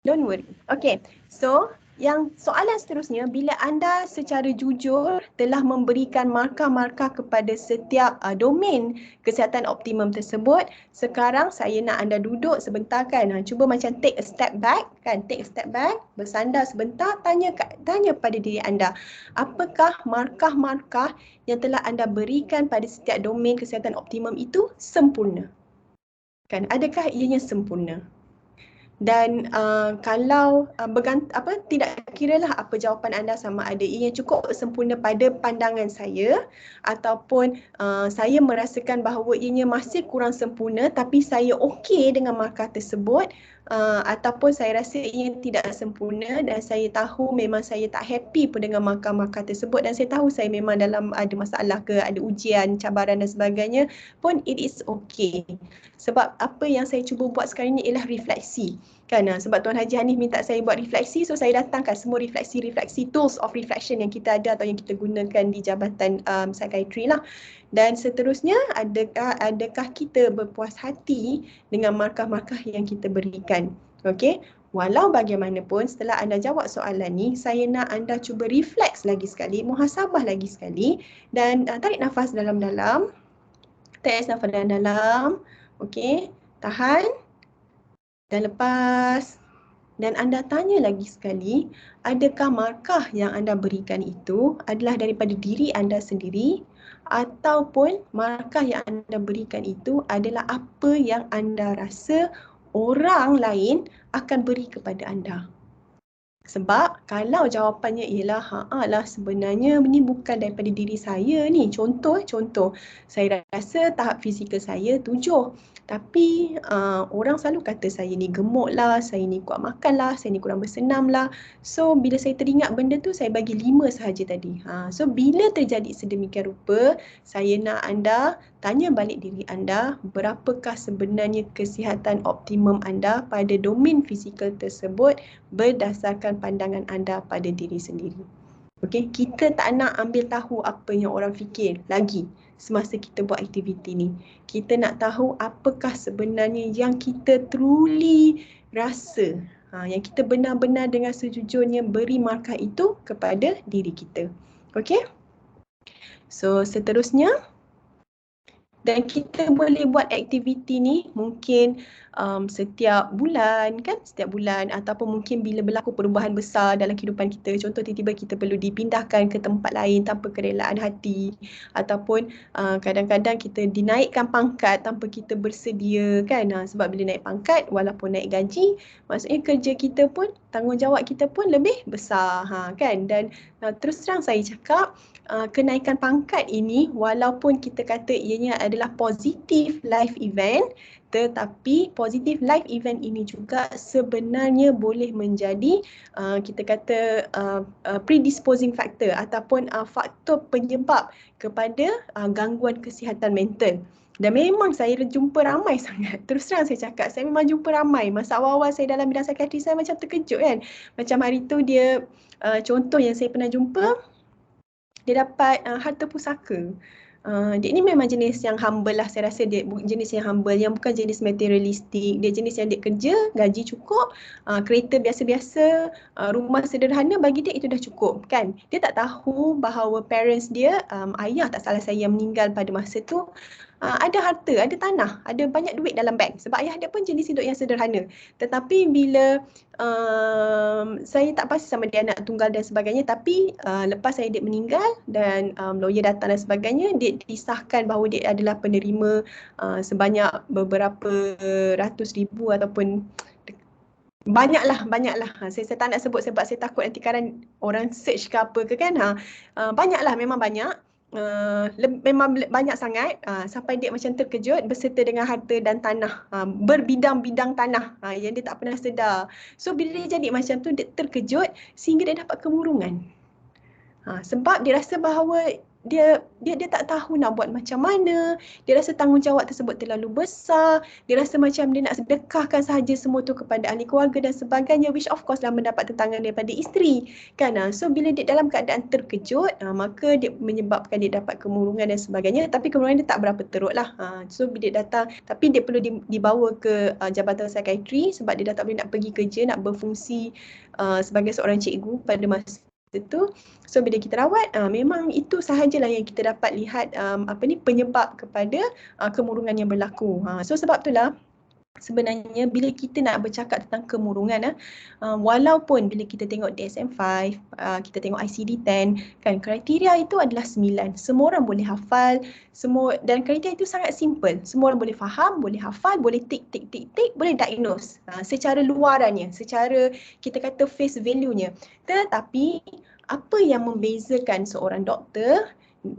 Don't worry. Okay, so Yang soalan seterusnya, bila anda secara jujur telah memberikan markah-markah kepada setiap domain kesihatan optimum tersebut, sekarang saya nak anda duduk sebentar kan, cuba macam take a step back kan, take a step back, bersandar sebentar, tanya pada diri anda, apakah markah-markah yang telah anda berikan pada setiap domain kesihatan optimum itu sempurna? Kan, adakah ianya sempurna? Dan kalau tidak kiralah apa jawapan anda, sama ada ia cukup sempurna pada pandangan saya ataupun saya merasakan bahawa ianya masih kurang sempurna tapi saya okey dengan markah tersebut, ataupun saya rasa ia tidak sempurna dan saya tahu memang saya tak happy pun dengan markah-markah tersebut dan saya tahu saya memang dalam ada masalah ke, ada ujian, cabaran dan sebagainya pun, it is okay. Sebab apa yang saya cuba buat sekarang ni ialah refleksi. Kan, sebab Tuan Haji Hanif minta saya buat refleksi, so saya datangkan semua refleksi tools of reflection yang kita ada atau yang kita gunakan di Jabatan Psikiatri lah. Dan seterusnya, adakah kita berpuas hati dengan markah-markah yang kita berikan? Okey, walau bagaimanapun setelah anda jawab soalan ni, saya nak anda cuba refleks lagi sekali, muhasabah lagi sekali dan tarik nafas dalam-dalam. Tarik nafas dalam-dalam. Okey, tahan. Dan lepas, dan anda tanya lagi sekali, adakah markah yang anda berikan itu adalah daripada diri anda sendiri ataupun markah yang anda berikan itu adalah apa yang anda rasa orang lain akan beri kepada anda. Sebab kalau jawapannya ialah sebenarnya ini bukan daripada diri saya ni. Contoh, saya rasa tahap fizikal saya 7. Tapi orang selalu kata saya ni gemuk lah, saya ni kuat makan lah, saya ni kurang bersenam lah. So bila saya teringat benda tu, saya bagi 5 sahaja tadi. So bila terjadi sedemikian rupa, saya nak anda tanya balik diri anda, berapakah sebenarnya kesihatan optimum anda pada domain fizikal tersebut berdasarkan pandangan anda pada diri sendiri. Okey, kita tak nak ambil tahu apa yang orang fikir lagi semasa kita buat aktiviti ni. Kita nak tahu apakah sebenarnya yang kita truly rasa, yang kita benar-benar dengan sejujurnya beri markah itu kepada diri kita. Okey? So seterusnya, dan kita boleh buat aktiviti ni mungkin setiap bulan kan, setiap bulan ataupun mungkin bila berlaku perubahan besar dalam kehidupan kita. Contoh tiba-tiba kita perlu dipindahkan ke tempat lain tanpa kerelaan hati, ataupun kadang-kadang kita dinaikkan pangkat tanpa kita bersedia kan. Sebab bila naik pangkat, walaupun naik gaji, maksudnya kerja kita pun, tanggungjawab kita pun lebih besar kan. Dan terus terang saya cakap, kenaikan pangkat ini walaupun kita kata ianya adalah positive life event, tetapi positive life event ini juga sebenarnya boleh menjadi kita kata predisposing factor ataupun faktor penyebab kepada gangguan kesihatan mental. Dan memang saya jumpa ramai sangat. Terus terang saya cakap, saya memang jumpa ramai. Masa awal-awal saya dalam bidang psikiatri, saya macam terkejut kan. Macam hari tu dia, contoh yang saya pernah jumpa, dia dapat harta pusaka. Dia ni memang jenis yang humble lah. Saya rasa dia jenis yang humble, yang bukan jenis materialistik. Dia jenis yang dia kerja, gaji cukup, kereta biasa-biasa, rumah sederhana, bagi dia itu dah cukup kan. Dia tak tahu bahawa parents dia, ayah tak salah saya yang meninggal pada masa tu, ada harta, ada tanah, ada banyak duit dalam bank. Sebab ayah dia pun jenis hidup yang sederhana. Tetapi bila saya tak pasti sama dia anak tunggal dan sebagainya, tapi lepas saya dia meninggal dan lawyer datang dan sebagainya, dia disahkan bahawa dia adalah penerima sebanyak beberapa ratus ribu ataupun banyaklah. Saya tak nak sebut sebab saya takut nanti kadang orang search ke apa ke kan. Banyaklah, memang banyak. Memang banyak sangat, sampai dia macam terkejut beserta dengan harta dan tanah, berbidang-bidang tanah yang dia tak pernah sedar. So bila dia jadi macam tu, dia terkejut sehingga dia dapat kemurungan. Sebab dia rasa bahawa dia tak tahu nak buat macam mana, dia rasa tanggungjawab tersebut terlalu besar, dia rasa macam dia nak sedekahkan sahaja semua tu kepada ahli keluarga dan sebagainya, which of course lah mendapat tentangan daripada isteri kan. So bila dia dalam keadaan terkejut, maka dia menyebabkan dia dapat kemurungan dan sebagainya, tapi kemurungan dia tak berapa teruk lah. So bila dia datang, tapi dia perlu dibawa ke jabatan psikiatri sebab dia dah tak boleh nak pergi kerja, nak berfungsi sebagai seorang cikgu pada masa itu. So bila kita rawat, memang itu sahajalah yang kita dapat lihat penyebab kepada kemurungan yang berlaku. So sebab itulah sebenarnya bila kita nak bercakap tentang kemurungan, walaupun bila kita tengok DSM-5, kita tengok ICD-10, kan kriteria itu adalah 9. Semua orang boleh hafal, dan kriteria itu sangat simple. Semua orang boleh faham, boleh hafal, boleh tik, boleh diagnose secara luarannya, secara kita kata face value-nya. Tetapi apa yang membezakan seorang doktor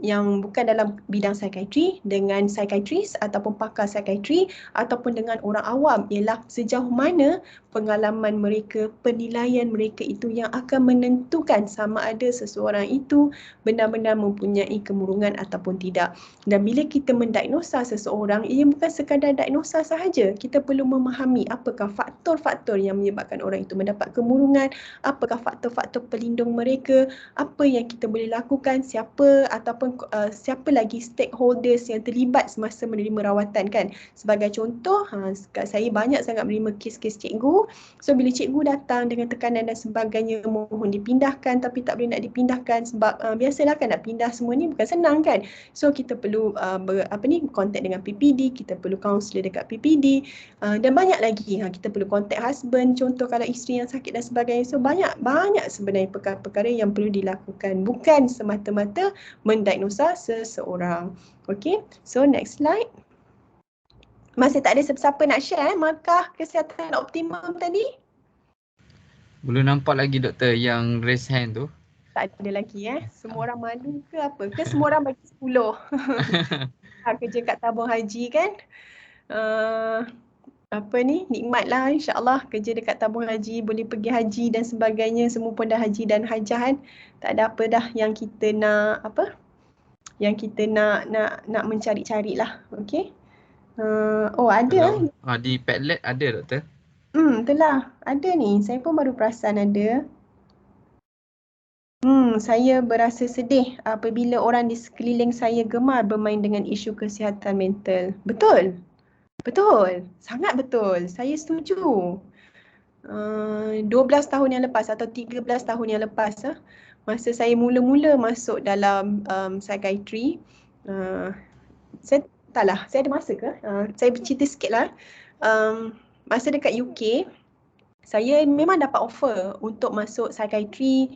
yang bukan dalam bidang psikiatri dengan psikiatris ataupun pakar psikiatri ataupun dengan orang awam ialah sejauh mana pengalaman mereka, penilaian mereka itu yang akan menentukan sama ada seseorang itu benar-benar mempunyai kemurungan ataupun tidak. Dan bila kita mendiagnosa seseorang, ia bukan sekadar diagnosa sahaja. Kita perlu memahami apakah faktor-faktor yang menyebabkan orang itu mendapat kemurungan, apakah faktor-faktor pelindung mereka, apa yang kita boleh lakukan, siapa lagi stakeholders yang terlibat semasa menerima rawatan kan. Sebagai contoh, saya banyak sangat menerima kes-kes cikgu. So bila cikgu datang dengan tekanan dan sebagainya, mohon dipindahkan tapi tak boleh nak dipindahkan sebab biasalah kan nak pindah semua ni bukan senang kan. So kita perlu kontak dengan PPD, kita perlu kaunselor dekat PPD, dan banyak lagi. Kita perlu kontak husband, contoh kalau isteri yang sakit dan sebagainya. So banyak sebenarnya perkara-perkara yang perlu dilakukan, bukan semata-mata mendiagnosa seseorang. Okay, so next slide. Masih tak ada siapa-siapa nak share markah kesihatan optimum tadi?
Belum nampak lagi doktor yang raise hand tu.
Tak ada lagi Semua orang malu ke apa? Ke semua orang bagi 10? Kerja kat tabung haji kan? Nikmat lah insyaAllah kerja dekat tabung haji, boleh pergi haji dan sebagainya, semua pun dah haji dan hajah kan. Tak ada apa dah yang kita nak nak mencari-cari lah. Okay. Ada.
Di Padlet ada doktor?
Itulah. Ada ni. Saya pun baru perasan ada. Saya berasa sedih apabila orang di sekeliling saya gemar bermain dengan isu kesihatan mental. Betul. Betul. Sangat betul. Saya setuju. 12 tahun yang lepas atau 13 tahun yang lepas, masa saya mula-mula masuk dalam psikiatri, saya ada masa ke? Saya bercerita sikit lah. Masa dekat UK, saya memang dapat offer untuk masuk psikiatri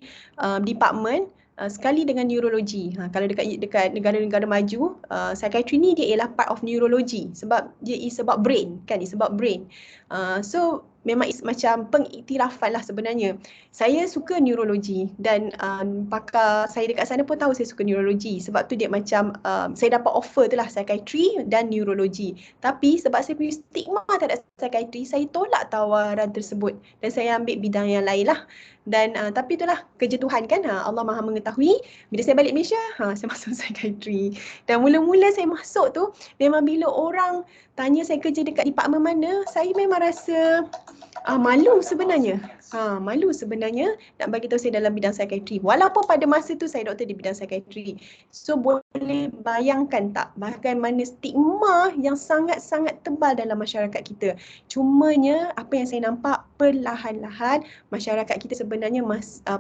department sekali dengan neurologi. Kalau dekat negara-negara maju, psikiatri ni dia ialah part of neurology sebab dia is about brain kan, is about brain. So memang macam pengiktirafan lah sebenarnya. Saya suka neurologi dan pakar saya dekat sana pun tahu saya suka neurologi. Sebab tu dia macam saya dapat offer tu lah psikiatri dan neurologi. Tapi sebab saya punya stigma terhadap psikiatri, saya tolak tawaran tersebut dan saya ambil bidang yang lain lah. Dan tapi itulah kerja Tuhan kan, Allah Maha mengetahui. Bila saya balik Malaysia, saya masuk psikiatri. Dan mula-mula saya masuk tu, memang bila orang tanya saya kerja dekat departmen mana, saya memang rasa malu sebenarnya. Malu sebenarnya nak bagi tahu saya dalam bidang psikiatri. Walaupun pada masa tu saya doktor di bidang psikiatri. So boleh bayangkan tak bagaimana stigma yang sangat-sangat tebal dalam masyarakat kita. Cumanya apa yang saya nampak perlahan-lahan masyarakat kita sebenarnya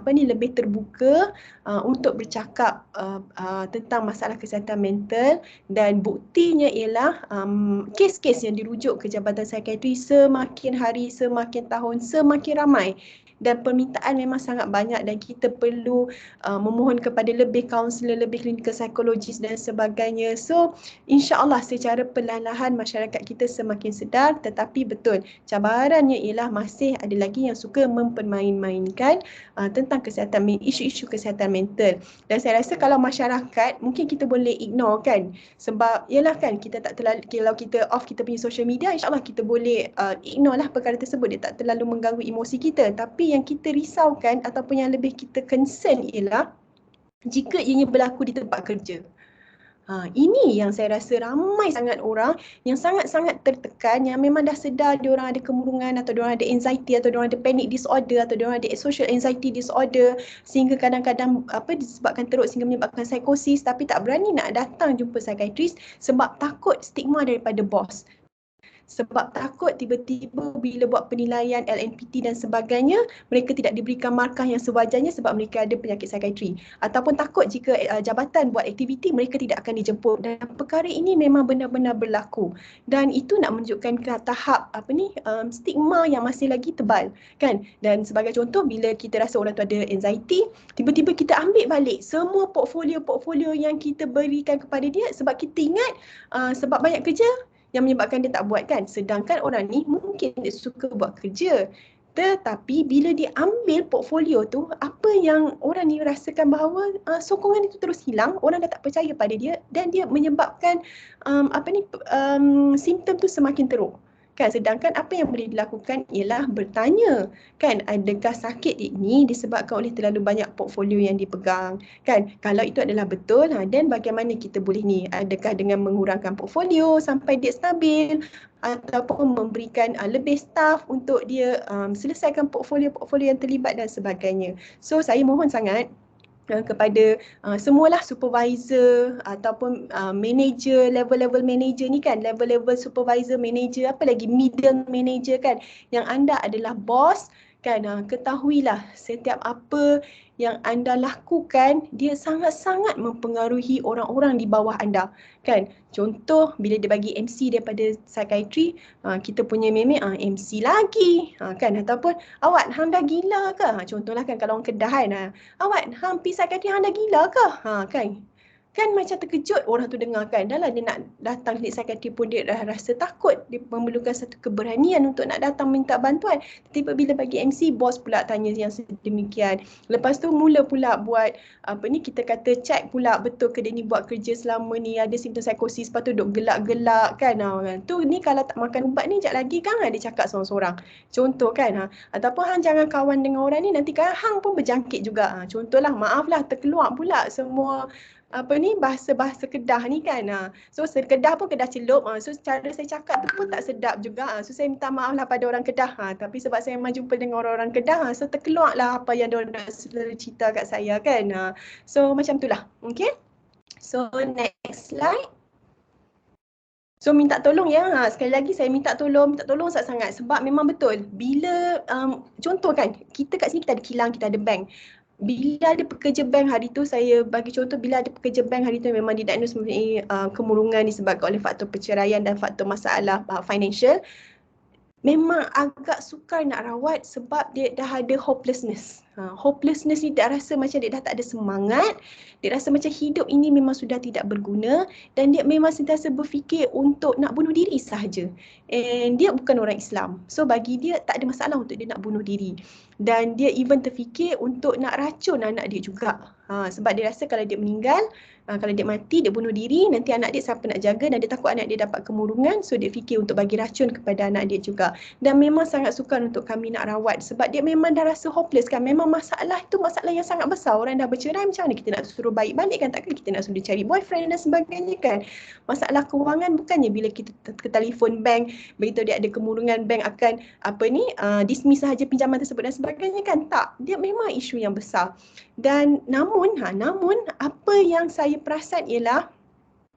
lebih terbuka untuk bercakap tentang masalah kesihatan mental, dan buktinya ialah kes-kes yang dirujuk ke Jabatan Psikiatri semakin hari, semakin tahun, semakin ramai. Dan permintaan memang sangat banyak dan kita perlu memohon kepada lebih kaunselor, lebih klinikal psikologis dan sebagainya. So insya-Allah secara perlahan-lahan masyarakat kita semakin sedar, tetapi betul cabarannya ialah masih ada lagi yang suka mempermain-mainkan tentang isu-isu kesihatan mental. Dan saya rasa kalau masyarakat mungkin kita boleh ignore kan, sebab ialah kan kita tak terlalu, kalau kita off kita punya social media, insya-Allah kita boleh ignore lah perkara tersebut, dia tak terlalu mengganggu emosi kita. Tapi yang kita risaukan ataupun yang lebih kita concern ialah jika ianya berlaku di tempat kerja. Ini yang saya rasa ramai sangat orang yang sangat-sangat tertekan, yang memang dah sedar diorang ada kemurungan atau diorang ada anxiety atau diorang ada panic disorder atau diorang ada social anxiety disorder, sehingga kadang-kadang disebabkan teruk sehingga menyebabkan psikosis, tapi tak berani nak datang jumpa psikiatris sebab takut stigma daripada bos. Sebab takut tiba-tiba bila buat penilaian LNPT dan sebagainya, mereka tidak diberikan markah yang sewajarnya sebab mereka ada penyakit psikiatri. Ataupun takut jika jabatan buat aktiviti, mereka tidak akan dijemput. Dan perkara ini memang benar-benar berlaku. Dan itu nak menunjukkan ke tahap stigma yang masih lagi tebal, kan? Dan sebagai contoh, bila kita rasa orang tu ada anxiety, tiba-tiba kita ambil balik semua portfolio yang kita berikan kepada dia sebab kita ingat sebab banyak kerja yang menyebabkan dia tak buat, kan. Sedangkan orang ni mungkin dia suka buat kerja, tetapi bila dia ambil portfolio tu, apa yang orang ni rasakan bahawa sokongan itu terus hilang, orang dah tak percaya pada dia dan dia menyebabkan simptom tu semakin teruk, kan. Sedangkan apa yang boleh dilakukan ialah bertanya, kan, adakah sakit ini disebabkan oleh terlalu banyak portfolio yang dipegang, kan. Kalau itu adalah betul, dan bagaimana kita boleh ni, adakah dengan mengurangkan portfolio sampai dia stabil ataupun memberikan lebih staff untuk dia selesaikan portfolio-portfolio yang terlibat dan sebagainya. So saya mohon sangat kepada semualah supervisor ataupun manager, level-level manager ni, kan, level-level supervisor, manager, apa lagi middle manager, kan, yang anda adalah bos, kan, ketahuilah setiap apa yang anda lakukan dia sangat-sangat mempengaruhi orang-orang di bawah anda, kan. Contoh, bila dia bagi MC daripada psikiatri, kita punya meme MC lagi, kan, ataupun awak hang dah gila ke? Contohlah, kan, kalau orang Kedah, kan, awak hang pergi psikiatri, hang dah gila ke? Kan. Kan macam terkejut orang tu dengar, kan. Dah lah dia nak datang klinik psikiatri pun dia dah rasa takut. Dia memerlukan satu keberanian untuk nak datang minta bantuan. Tiba bila bagi MC, bos pula tanya yang sedemikian. Lepas tu mula pula buat kita kata check pula betul ke dia ni buat kerja selama ni ada simptom psikosis, lepas tu duk gelak-gelak, kan. Tu ni kalau tak makan ubat ni sekejap lagi kan dia cakap seorang-seorang. Contoh, kan. Ataupun hang jangan kawan dengan orang ni, nanti kan hang pun berjangkit juga. Contohlah, maaflah terkeluar pula semua bahasa-bahasa Kedah ni, kan. So Kedah pun Kedah celup, so cara saya cakap tu pun tak sedap juga. So saya minta maaf lah pada orang Kedah, tapi sebab saya memang jumpa dengan orang-orang Kedah, so terkeluar lah apa yang diorang nak cerita kat saya, kan. So macam tu lah. Okay, so next slide. So minta tolong ya, sekali lagi saya minta tolong sangat-sangat sebab memang betul bila contoh, kan, kita kat sini kita ada kilang, kita ada bank. Bila ada pekerja bank hari tu, saya bagi contoh, bila ada pekerja bank hari tu memang didiagnose mempunyai kemurungan disebabkan oleh faktor perceraian dan faktor masalah financial, memang agak sukar nak rawat sebab dia dah ada hopelessness. Hopelessness ni dia rasa macam dia dah tak ada semangat, dia rasa macam hidup ini memang sudah tidak berguna dan dia memang sentiasa berfikir untuk nak bunuh diri sahaja. And dia bukan orang Islam. So bagi dia tak ada masalah untuk dia nak bunuh diri. Dan dia even terfikir untuk nak racun anak dia juga. Sebab dia rasa kalau dia meninggal, kalau dia mati, dia bunuh diri, nanti anak dia siapa nak jaga, dan dia takut anak dia dapat kemurungan, so dia fikir untuk bagi racun kepada anak dia juga. Dan memang sangat sukar untuk kami nak rawat sebab dia memang dah rasa hopeless, kan. Memang masalah itu masalah yang sangat besar. Orang dah bercerai, macam mana kita nak suruh baik balik, kan. Takkan kita nak suruh cari boyfriend dan sebagainya, kan. Masalah kewangan bukannya bila kita ke telefon bank, begitu dia ada kemurungan, bank akan dismiss sahaja pinjaman tersebut dan sebagainya, kan. Tak, dia memang isu yang besar. Dan namun apa yang saya perasan ialah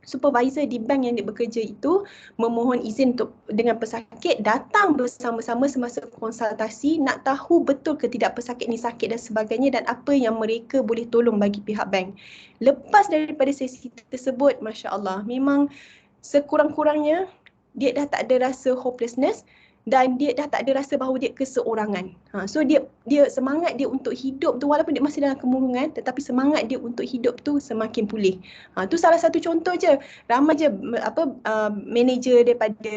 supervisor di bank yang dia bekerja itu memohon izin untuk dengan pesakit datang bersama-sama semasa konsultasi, nak tahu betul ke tidak pesakit ni sakit dan sebagainya dan apa yang mereka boleh tolong bagi pihak bank. Lepas daripada sesi tersebut, Masya Allah, memang sekurang-kurangnya dia dah tak ada rasa hopelessness dan dia dah tak ada rasa bahawa dia keseorangan. So dia semangat dia untuk hidup tu, walaupun dia masih dalam kemurungan, tetapi semangat dia untuk hidup tu semakin pulih. Tu salah satu contoh je. Ramai je manager daripada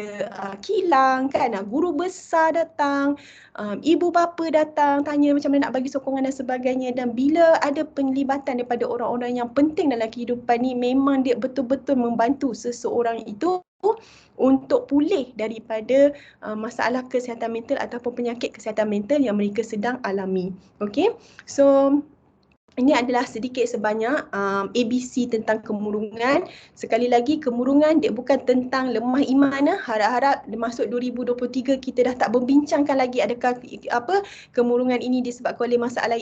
kilang, kan, guru besar datang, ibu bapa datang tanya macam mana nak bagi sokongan dan sebagainya. Dan bila ada penglibatan daripada orang-orang yang penting dalam kehidupan ni, memang dia betul-betul membantu seseorang itu untuk pulih daripada masalah kesihatan mental ataupun penyakit kesihatan mental yang mereka sedang alami. Okay, so ini adalah sedikit sebanyak ABC tentang kemurungan. Sekali lagi, kemurungan dia bukan tentang lemah iman. Harap-harap masuk 2023 kita dah tak membincangkan lagi adakah kemurungan ini disebabkan oleh masalah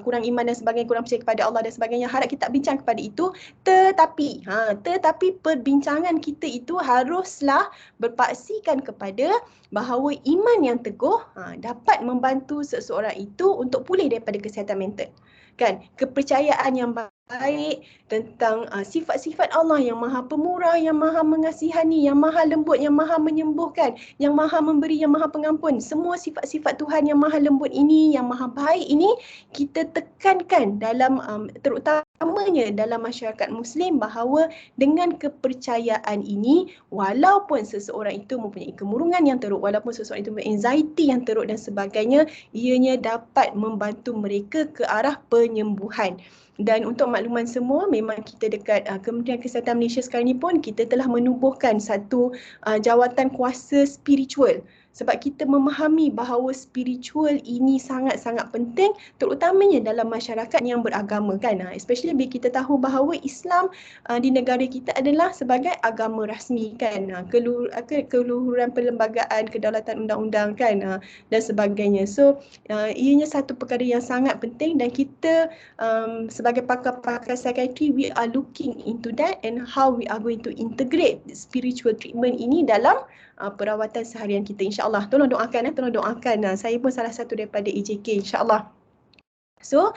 kurang iman dan sebagainya, kurang percaya kepada Allah dan sebagainya. Harap kita tak bincang kepada itu. Tetapi perbincangan kita itu haruslah berpaksikan kepada bahawa iman yang teguh dapat membantu seseorang itu untuk pulih daripada kesihatan mental. Kan, kepercayaan yang baik tentang sifat-sifat Allah yang maha pemurah, yang maha mengasihani, yang maha lembut, yang maha menyembuhkan, yang maha memberi, yang maha pengampun. Semua sifat-sifat Tuhan yang maha lembut ini, yang maha baik ini, kita tekankan dalam terutamanya dalam masyarakat Muslim, bahawa dengan kepercayaan ini, walaupun seseorang itu mempunyai kemurungan yang teruk, walaupun seseorang itu mempunyai anxiety yang teruk dan sebagainya, ianya dapat membantu mereka ke arah penyembuhan. Dan untuk makluman semua, memang kita dekat Kementerian Kesihatan Malaysia sekarang ni pun kita telah menubuhkan satu jawatan kuasa spiritual. Sebab kita memahami bahawa spiritual ini sangat-sangat penting, terutamanya dalam masyarakat yang beragama kan. Especially bila kita tahu bahawa Islam di negara kita adalah sebagai agama rasmi kan. Keluhuran perlembagaan, kedaulatan undang-undang kan dan sebagainya. So ianya satu perkara yang sangat penting, dan kita sebagai pakar-pakar psikiatri, we are looking into that and how we are going to integrate spiritual treatment ini dalam perawatan seharian kita, insyaAllah. Tolong doakan, tolong doakan. Saya pun salah satu daripada EJK, insyaAllah. So,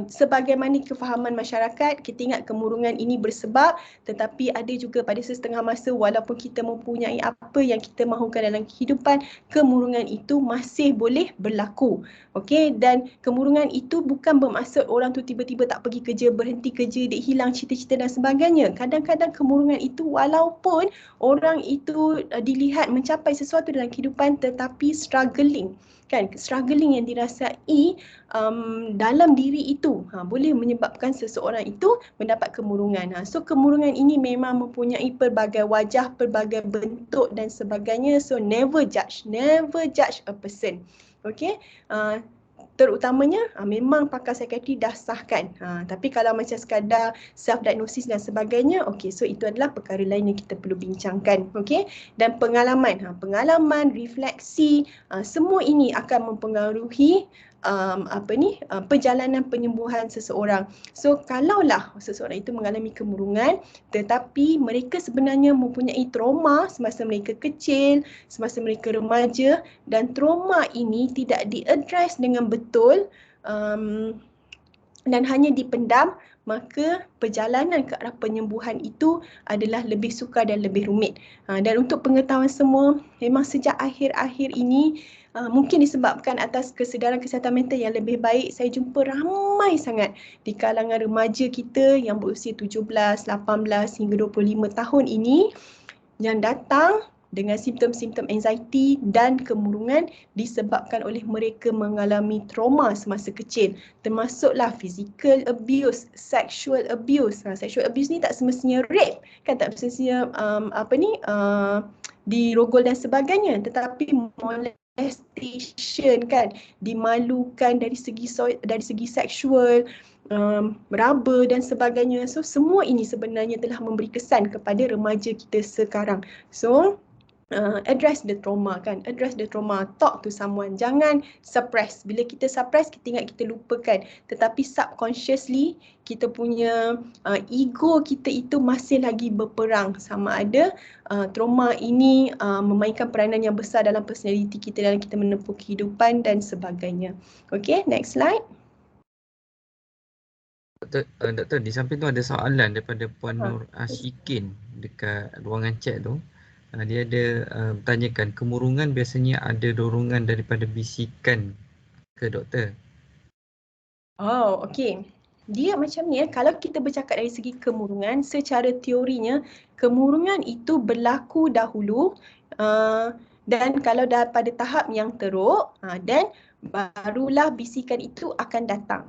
sebagaimana kefahaman masyarakat, kita ingat kemurungan ini bersebab, tetapi ada juga pada setengah masa walaupun kita mempunyai apa yang kita mahukan dalam kehidupan, kemurungan itu masih boleh berlaku. Okey, dan kemurungan itu bukan bermaksud orang tu tiba-tiba tak pergi kerja, berhenti kerja, dia hilang cita-cita dan sebagainya. Kadang-kadang kemurungan itu walaupun orang itu dilihat mencapai sesuatu dalam kehidupan tetapi struggling. Kan, struggling yang dirasai dalam diri itu boleh menyebabkan seseorang itu mendapat kemurungan. So kemurungan ini memang mempunyai pelbagai wajah, pelbagai bentuk dan sebagainya. So never judge a person. Okay, terutamanya memang pakar psikiatri dah sahkan. Tapi kalau macam sekadar self diagnosis dan sebagainya, okey, so itu adalah perkara lain yang kita perlu bincangkan. Okey, dan pengalaman, refleksi, semua ini akan mempengaruhi perjalanan penyembuhan seseorang. So kalaulah seseorang itu mengalami kemurungan tetapi mereka sebenarnya mempunyai trauma semasa mereka kecil, semasa mereka remaja, dan trauma ini tidak diadres dengan betul dan hanya dipendam, maka perjalanan ke arah penyembuhan itu adalah lebih sukar dan lebih rumit. Dan untuk pengetahuan semua, memang sejak akhir-akhir ini mungkin disebabkan atas kesedaran kesihatan mental yang lebih baik, saya jumpa ramai sangat di kalangan remaja kita yang berusia 17, 18 hingga 25 tahun ini yang datang dengan simptom-simptom anxiety dan kemurungan disebabkan oleh mereka mengalami trauma semasa kecil, termasuklah physical abuse, sexual abuse. Sexual abuse ni tak semestinya rape, kan, tak semestinya dirogol dan sebagainya, tetapi molestation kan, dimalukan dari segi seksual, meraba dan sebagainya. So semua ini sebenarnya telah memberi kesan kepada remaja kita sekarang. So address the trauma kan, address the trauma, talk to someone, jangan suppress. Bila kita suppress, kita ingat kita lupakan, tetapi subconsciously kita punya ego kita itu masih lagi berperang sama ada trauma ini memainkan peranan yang besar dalam personality kita, dalam kita menempuh kehidupan dan sebagainya. Okay, next slide.
Doktor, di samping tu ada soalan daripada Puan Nur Ashikin dekat ruangan chat tu. Dia ada bertanyakan, kemurungan biasanya ada dorongan daripada bisikan ke doktor?
Oh, okey. Dia macam ni kalau kita bercakap dari segi kemurungan, secara teorinya kemurungan itu berlaku dahulu dan kalau dah pada tahap yang teruk dan barulah bisikan itu akan datang.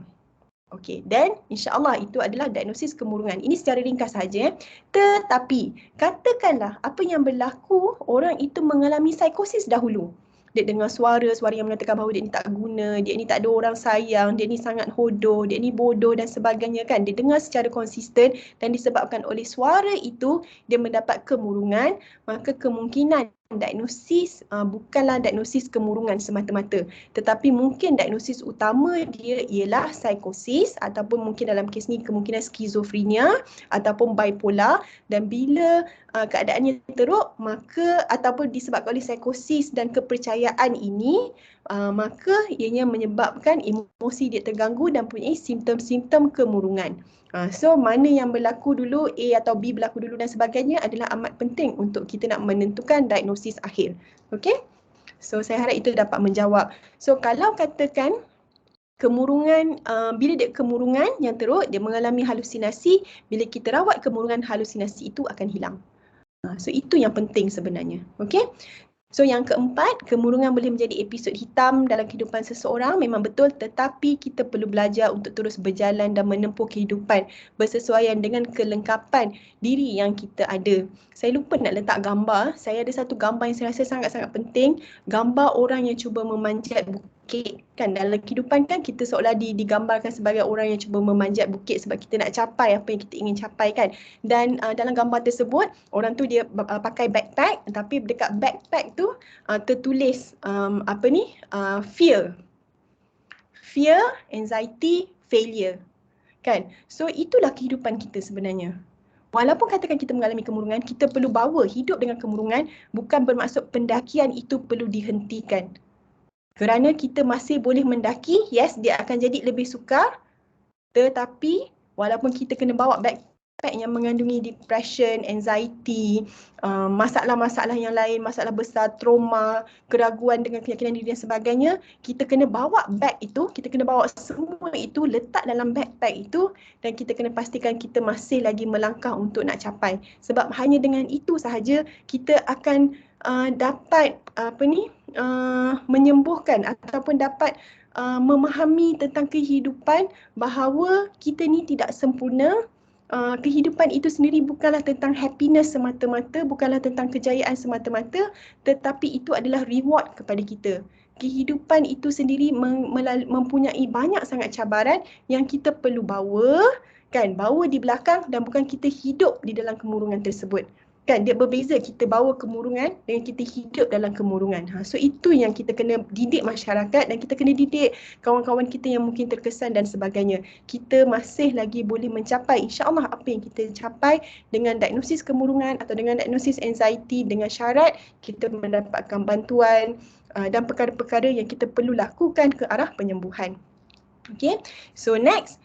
Okey, dan insya-Allah itu adalah diagnosis kemurungan. Ini secara ringkas saja. Tetapi katakanlah apa yang berlaku, orang itu mengalami psikosis dahulu. dia dengar suara yang mengatakan bahawa dia ni tak guna, dia ni tak ada orang sayang, dia ni sangat hodoh, dia ni bodoh dan sebagainya kan. Dia dengar secara konsisten dan disebabkan oleh suara itu dia mendapat kemurungan, maka kemungkinan diagnosis bukanlah diagnosis kemurungan semata-mata, tetapi mungkin diagnosis utama dia ialah psikosis ataupun mungkin dalam kes ni kemungkinan skizofrenia ataupun bipolar. Dan bila keadaannya teruk, maka ataupun disebabkan oleh psikosis dan kepercayaan ini, maka ianya menyebabkan emosi dia terganggu dan mempunyai simptom-simptom kemurungan. So mana yang berlaku dulu, A atau B berlaku dulu dan sebagainya adalah amat penting untuk kita nak menentukan diagnosis akhir. Okay? So saya harap itu dapat menjawab. So kalau katakan kemurungan, bila dia kemurungan yang teruk, dia mengalami halusinasi, bila kita rawat kemurungan, halusinasi itu akan hilang. So itu yang penting sebenarnya. Okay? So yang keempat, kemurungan boleh menjadi episod hitam dalam kehidupan seseorang, memang betul, tetapi kita perlu belajar untuk terus berjalan dan menempuh kehidupan bersesuaian dengan kelengkapan diri yang kita ada. Saya lupa nak letak gambar, saya ada satu gambar yang saya rasa sangat-sangat penting, gambar orang yang cuba memanjat bukit. Kan dalam kehidupan kan kita seolah digambarkan sebagai orang yang cuba memanjat bukit sebab kita nak capai apa yang kita ingin capai kan. Dan dalam gambar tersebut, orang tu dia pakai backpack, tapi dekat backpack tu tertulis fear, anxiety, failure. Kan? So itulah kehidupan kita sebenarnya. Walaupun katakan kita mengalami kemurungan, kita perlu bawa hidup dengan kemurungan, bukan bermaksud pendakian itu perlu dihentikan. Kerana kita masih boleh mendaki, yes, dia akan jadi lebih sukar, tetapi walaupun kita kena bawa backpack yang mengandungi depression, anxiety, masalah-masalah yang lain, masalah besar, trauma, keraguan dengan keyakinan diri dan sebagainya, kita kena bawa bag itu, kita kena bawa semua itu, letak dalam backpack itu, dan kita kena pastikan kita masih lagi melangkah untuk nak capai. Sebab hanya dengan itu sahaja kita akan dapat menyembuhkan ataupun dapat memahami tentang kehidupan bahawa kita ni tidak sempurna. Kehidupan itu sendiri bukanlah tentang happiness semata-mata, bukanlah tentang kejayaan semata-mata, tetapi itu adalah reward kepada kita. Kehidupan itu sendiri mempunyai banyak sangat cabaran yang kita perlu bawa di belakang dan bukan kita hidup di dalam kemurungan tersebut. Kan dia berbeza kita bawa kemurungan dengan kita hidup dalam kemurungan. So itu yang kita kena didik masyarakat dan kita kena didik kawan-kawan kita yang mungkin terkesan dan sebagainya. Kita masih lagi boleh mencapai insya-Allah apa yang kita capai dengan diagnosis kemurungan atau dengan diagnosis anxiety, dengan syarat kita mendapatkan bantuan dan perkara-perkara yang kita perlu lakukan ke arah penyembuhan. Okay, so next.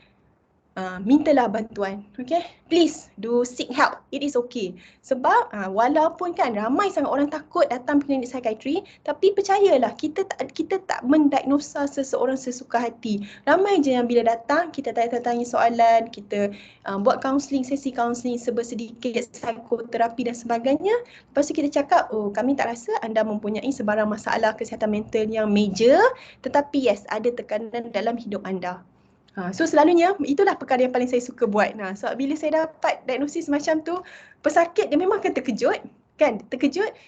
Mintalah bantuan, okay? Please do seek help. It is okay. Sebab walaupun kan ramai sangat orang takut datang klinik psikiatri, tapi percayalah kita tak mendiagnosa seseorang sesuka hati. Ramai je yang bila datang kita tanya soalan, kita buat sesi counselling sedikit psikoterapi dan sebagainya. Lepas tu kita cakap, oh kami tak rasa anda mempunyai sebarang masalah kesihatan mental yang major, tetapi yes, ada tekanan dalam hidup anda. So selalunya itulah perkara yang paling saya suka buat. So bila saya dapat diagnosis macam tu, pesakit dia memang akan terkejut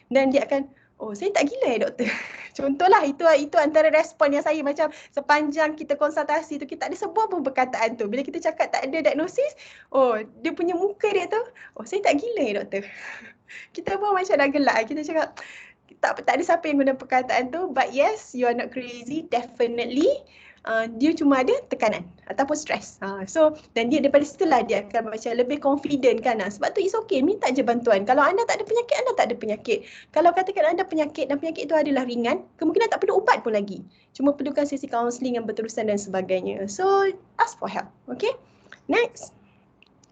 dan dia akan, oh saya tak gila doktor. Contohlah itu antara respon yang saya macam sepanjang kita konsultasi tu kita tak ada sebuah pun perkataan tu. Bila kita cakap tak ada diagnosis, oh dia punya muka dia tu, oh saya tak gila doktor. Kita pun macam dah gelak, kita cakap tak ada siapa yang guna perkataan tu, but yes, you are not crazy, definitely. Dia cuma ada tekanan ataupun stres. So dan dia daripada situlah dia akan macam lebih confident kan. Sebab tu it's okay, minta je bantuan. Kalau anda tak ada penyakit, anda tak ada penyakit. Kalau katakan anda penyakit dan penyakit itu adalah ringan, kemungkinan tak perlu ubat pun lagi. Cuma perlukan sesi kaunseling yang berterusan dan sebagainya. So ask for help. Okay. Next.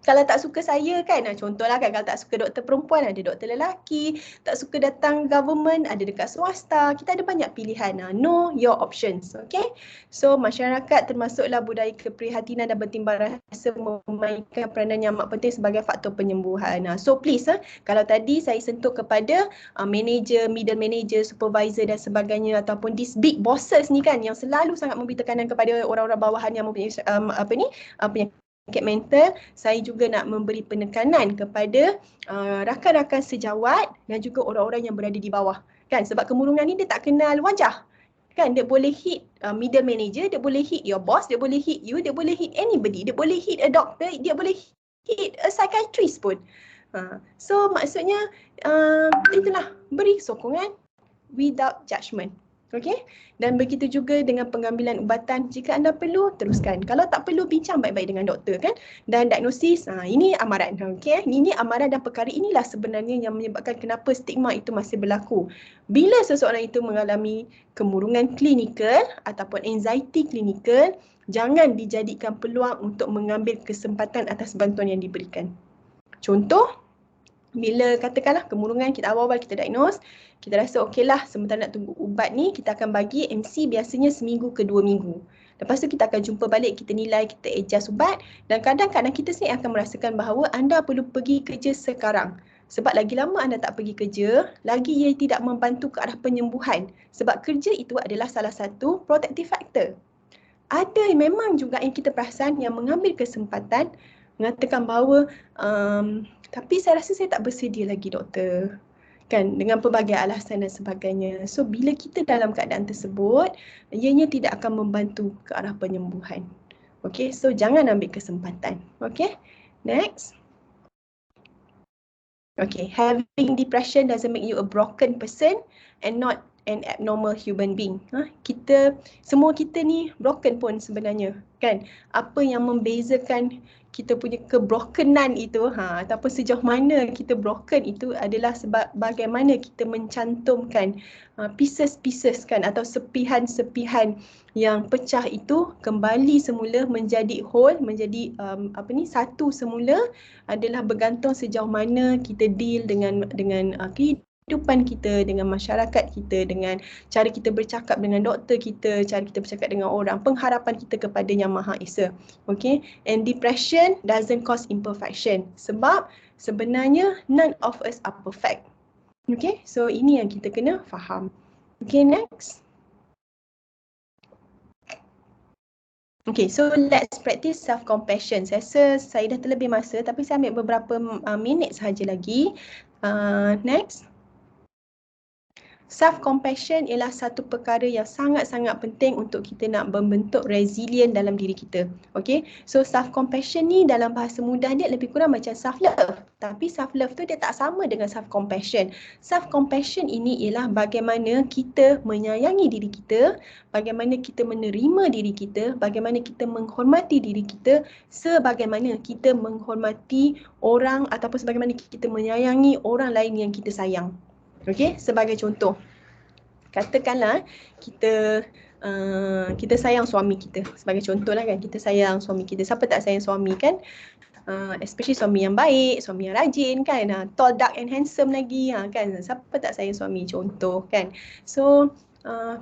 Kalau tak suka saya kan, contohlah kan kalau tak suka doktor perempuan, ada doktor lelaki, tak suka datang government, ada dekat swasta, kita ada banyak pilihan. Know your options, okay? So masyarakat termasuklah budaya keprihatinan dan bertimbang rasa memainkan peranan yang amat penting sebagai faktor penyembuhan. So please, kalau tadi saya sentuh kepada manager, middle manager, supervisor dan sebagainya ataupun these big bosses ni kan yang selalu sangat memberi tekanan kepada orang-orang bawahan yang mempunyai penyakit mental, saya juga nak memberi penekanan kepada rakan-rakan sejawat dan juga orang-orang yang berada di bawah. Kan sebab kemurungan ni dia tak kenal wajah. Kan dia boleh hit middle manager, dia boleh hit your boss, dia boleh hit you, dia boleh hit anybody, dia boleh hit a doctor, dia boleh hit a psychiatrist pun. So maksudnya itulah, beri sokongan without judgement. Okey? Dan begitu juga dengan pengambilan ubatan. Jika anda perlu, teruskan. Kalau tak perlu, bincang baik-baik dengan doktor kan. Dan diagnosis, ini amaran. Okey? Ini amaran dan perkara inilah sebenarnya yang menyebabkan kenapa stigma itu masih berlaku. Bila seseorang itu mengalami kemurungan klinikal ataupun anxiety klinikal, jangan dijadikan peluang untuk mengambil kesempatan atas bantuan yang diberikan. Contoh, bila katakanlah kemurungan kita awal-awal kita diagnose, kita rasa okey lah sementara nak tunggu ubat ni, kita akan bagi MC biasanya seminggu ke 2 minggu. Lepas tu kita akan jumpa balik, kita nilai, kita adjust ubat dan kadang-kadang kita sendiri akan merasakan bahawa anda perlu pergi kerja sekarang. Sebab lagi lama anda tak pergi kerja, lagi ia tidak membantu ke arah penyembuhan. Sebab kerja itu adalah salah satu protective factor. Ada memang juga yang kita perasan yang mengambil kesempatan mengatakan bahawa tapi saya rasa saya tak bersedia lagi doktor. Kan dengan pelbagai alasan dan sebagainya. So bila kita dalam keadaan tersebut, ianya tidak akan membantu ke arah penyembuhan. Okay, so jangan ambil kesempatan. Okay, next. Okay, having depression doesn't make you a broken person and not an abnormal human being. Semua kita ni broken pun sebenarnya, kan? Apa yang membezakan kita punya kebrokenan itu, ataupun sejauh mana kita broken itu adalah sebab bagaimana kita mencantumkan pieces-pieces kan, atau sepihan-sepihan yang pecah itu kembali semula menjadi whole, menjadi satu semula, adalah bergantung sejauh mana kita deal dengan kehidupan kita, dengan masyarakat kita, dengan cara kita bercakap dengan doktor kita, cara kita bercakap dengan orang, pengharapan kita kepada Yang Maha Esa. Okay, and depression doesn't cause imperfection sebab sebenarnya none of us are perfect. Okay, so ini yang kita kena faham. Okay, next. Okay, so let's practice self-compassion. Saya rasa saya dah terlebih masa tapi saya ambil beberapa minit sahaja lagi. Next. Self-compassion ialah satu perkara yang sangat-sangat penting untuk kita nak membentuk resilient dalam diri kita. Okay, so self-compassion ni dalam bahasa mudah dia lebih kurang macam self-love. Tapi self-love tu dia tak sama dengan self-compassion. Self-compassion ini ialah bagaimana kita menyayangi diri kita, bagaimana kita menerima diri kita, bagaimana kita menghormati diri kita sebagaimana kita menghormati orang ataupun sebagaimana kita menyayangi orang lain yang kita sayang. Okey, sebagai contoh, katakanlah kita sayang suami kita. Sebagai contoh lah kan, kita sayang suami kita. Siapa tak sayang suami kan? Especially suami yang baik, suami yang rajin kan, tall, dark and handsome lagi kan. Siapa tak sayang suami, contoh kan. So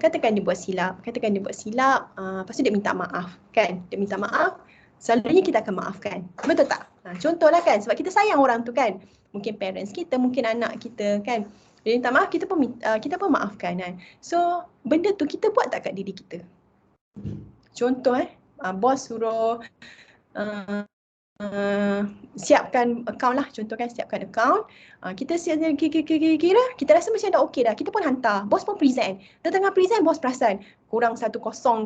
katakan dia buat silap, lepas tu dia minta maaf kan. Dia minta maaf, selalunya kita akan maafkan. Betul tak? Contohlah kan, sebab kita sayang orang tu kan. Mungkin parents kita, mungkin anak kita kan. Dia minta maaf, kita pun maafkan kan. So benda tu kita buat tak kat diri kita? Contoh bos suruh siapkan account lah, contoh kan, siapkan account. Kita kira kita rasa macam dah okey dah, kita pun hantar, bos pun present. Dia tengah present, bos perasan kurang 1-0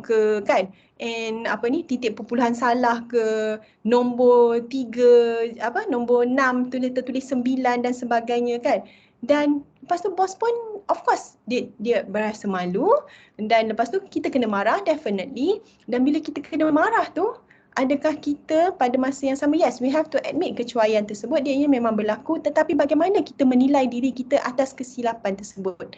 ke kan, and titik perpuluhan salah ke, nombor 3, nombor 6 tertulis 9 dan sebagainya kan. Dan lepas tu bos pun of course dia berasa malu, dan lepas tu kita kena marah definitely. Dan bila kita kena marah tu, adakah kita pada masa yang sama, yes we have to admit kecuaian tersebut, dia memang berlaku, tetapi bagaimana kita menilai diri kita atas kesilapan tersebut?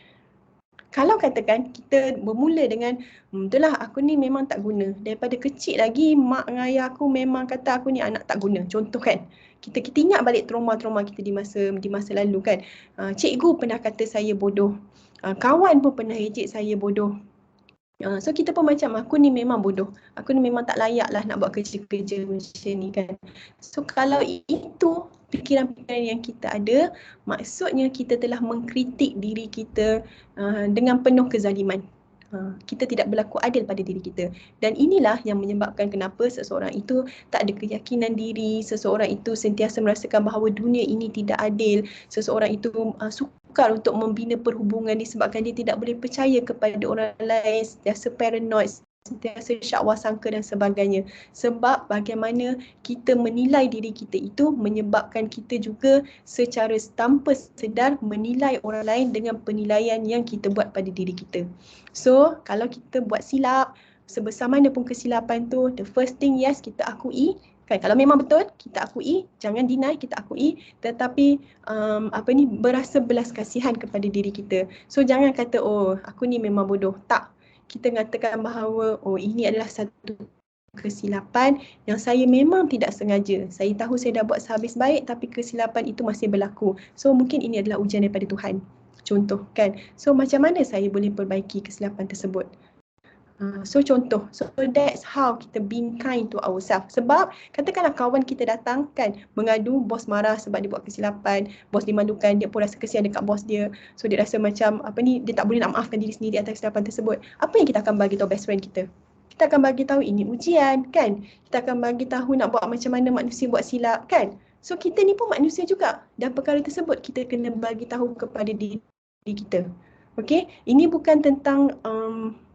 Kalau katakan kita bermula dengan itulah aku ni memang tak guna, daripada kecil lagi mak dan ayah aku memang kata aku ni anak tak guna, contoh kan. Kita ingat balik trauma-trauma kita di masa lalu kan. Cikgu pernah kata saya bodoh, kawan pun pernah ejek saya bodoh. So kita pun macam aku ni memang bodoh, aku ni memang tak layak lah nak buat kerja-kerja macam ni kan. So kalau itu pikiran-pikiran yang kita ada, maksudnya kita telah mengkritik diri kita dengan penuh kezaliman. Kita tidak berlaku adil pada diri kita. Dan inilah yang menyebabkan kenapa seseorang itu tak ada keyakinan diri, seseorang itu sentiasa merasakan bahawa dunia ini tidak adil, seseorang itu sukar untuk membina perhubungan disebabkan dia tidak boleh percaya kepada orang lain, sentiasa paranoid, sentiasa syakwa sangka dan sebagainya. Sebab bagaimana kita menilai diri kita itu menyebabkan kita juga secara tanpa sedar menilai orang lain dengan penilaian yang kita buat pada diri kita. So, kalau kita buat silap, sebesar mana pun kesilapan tu, the first thing, yes, kita akui. Kan, kalau memang betul, kita akui, jangan deny, kita akui, tetapi berasa belas kasihan kepada diri kita. So, jangan kata, oh, aku ni memang bodoh. Tak. Kita mengatakan bahawa, oh, ini adalah satu kesilapan yang saya memang tidak sengaja. Saya tahu saya dah buat sehabis baik, tapi kesilapan itu masih berlaku. So, mungkin ini adalah ujian daripada Tuhan. Contoh kan. So macam mana saya boleh perbaiki kesilapan tersebut? So contoh, so that's how kita being kind to ourselves. Sebab katakanlah kawan kita datang kan mengadu, bos marah sebab dia buat kesilapan, bos dimalukan, dia pun rasa kesian dekat bos dia. So dia rasa macam dia tak boleh nak maafkan diri sendiri atas kesilapan tersebut. Apa yang kita akan bagi tahu best friend kita? Kita akan bagi tahu ini ujian kan. Kita akan bagi tahu nak buat macam mana manusia buat silap kan. So kita ni pun manusia juga, dan perkara tersebut kita kena bagi tahu kepada diri kita. Okey, ini bukan tentang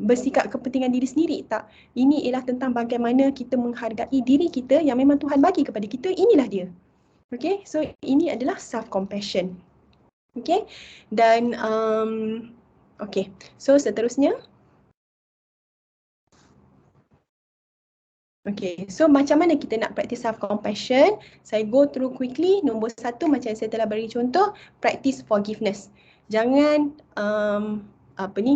bersikap kepentingan diri sendiri, tak. Ini ialah tentang bagaimana kita menghargai diri kita yang memang Tuhan bagi kepada kita, inilah dia. Okey, so ini adalah self compassion. Okey, dan okey, so seterusnya. Okay, so macam mana kita nak practice self-compassion? Saya go through quickly. Nombor 1, macam saya telah beri contoh, practice forgiveness. Jangan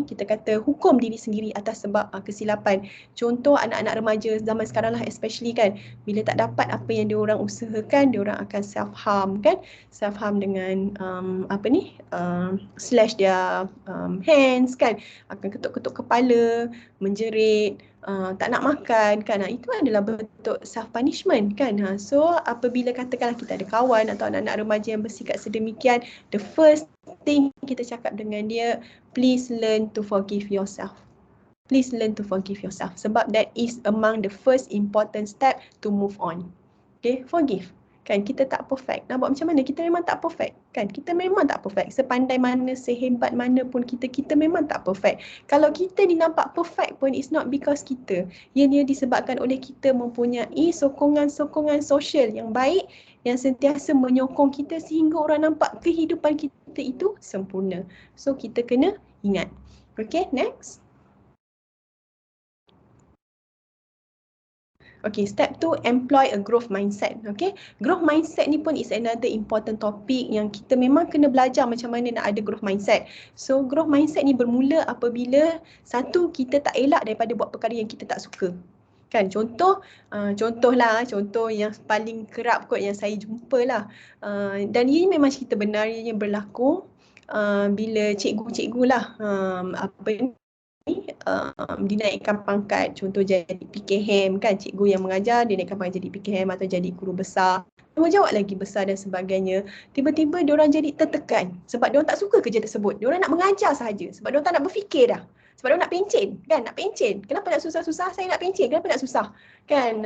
kita kata hukum diri sendiri atas sebab kesilapan. Contoh anak-anak remaja zaman sekarang lah especially kan, bila tak dapat apa yang diorang usahakan, diorang akan self-harm kan. Self-harm dengan slash their hands kan, akan ketuk-ketuk kepala, menjerit, tak nak makan kan. Itu adalah bentuk self punishment kan. So apabila katakanlah kita ada kawan atau anak-anak remaja yang bersikap sedemikian, the first thing kita cakap dengan dia, please learn to forgive yourself. Please learn to forgive yourself. Sebab that is among the first important step to move on. Okay, forgive. Kan kita tak perfect. Nak buat macam mana? Kita memang tak perfect. Kan kita memang tak perfect. Sepandai mana, sehebat mana pun kita memang tak perfect. Kalau kita dinampak perfect pun, it's not because kita. Ia disebabkan oleh kita mempunyai sokongan-sokongan sosial yang baik, yang sentiasa menyokong kita sehingga orang nampak kehidupan kita itu sempurna. So kita kena ingat. Okay, next. Okay, step 2, employ a growth mindset. Okay, growth mindset ni pun is another important topic yang kita memang kena belajar macam mana nak ada growth mindset. So, growth mindset ni bermula apabila satu, kita tak elak daripada buat perkara yang kita tak suka. Kan, contoh yang paling kerap kot yang saya jumpa lah. Dan ini memang cerita benar yang berlaku bila cikgu-cikgu lah dinaikkan pangkat, contoh jadi PKM kan, cikgu yang mengajar dinaikkan pangkat jadi PKM atau jadi guru besar, tanggungjawab lagi besar dan sebagainya. Tiba-tiba diorang jadi tertekan sebab diorang tak suka kerja tersebut. Diorang nak mengajar sahaja sebab diorang tak nak berfikir dah. Sebab diorang nak pencen kan, nak pencen. Kenapa nak susah-susah? Saya nak pencen. Kenapa nak susah? Kan.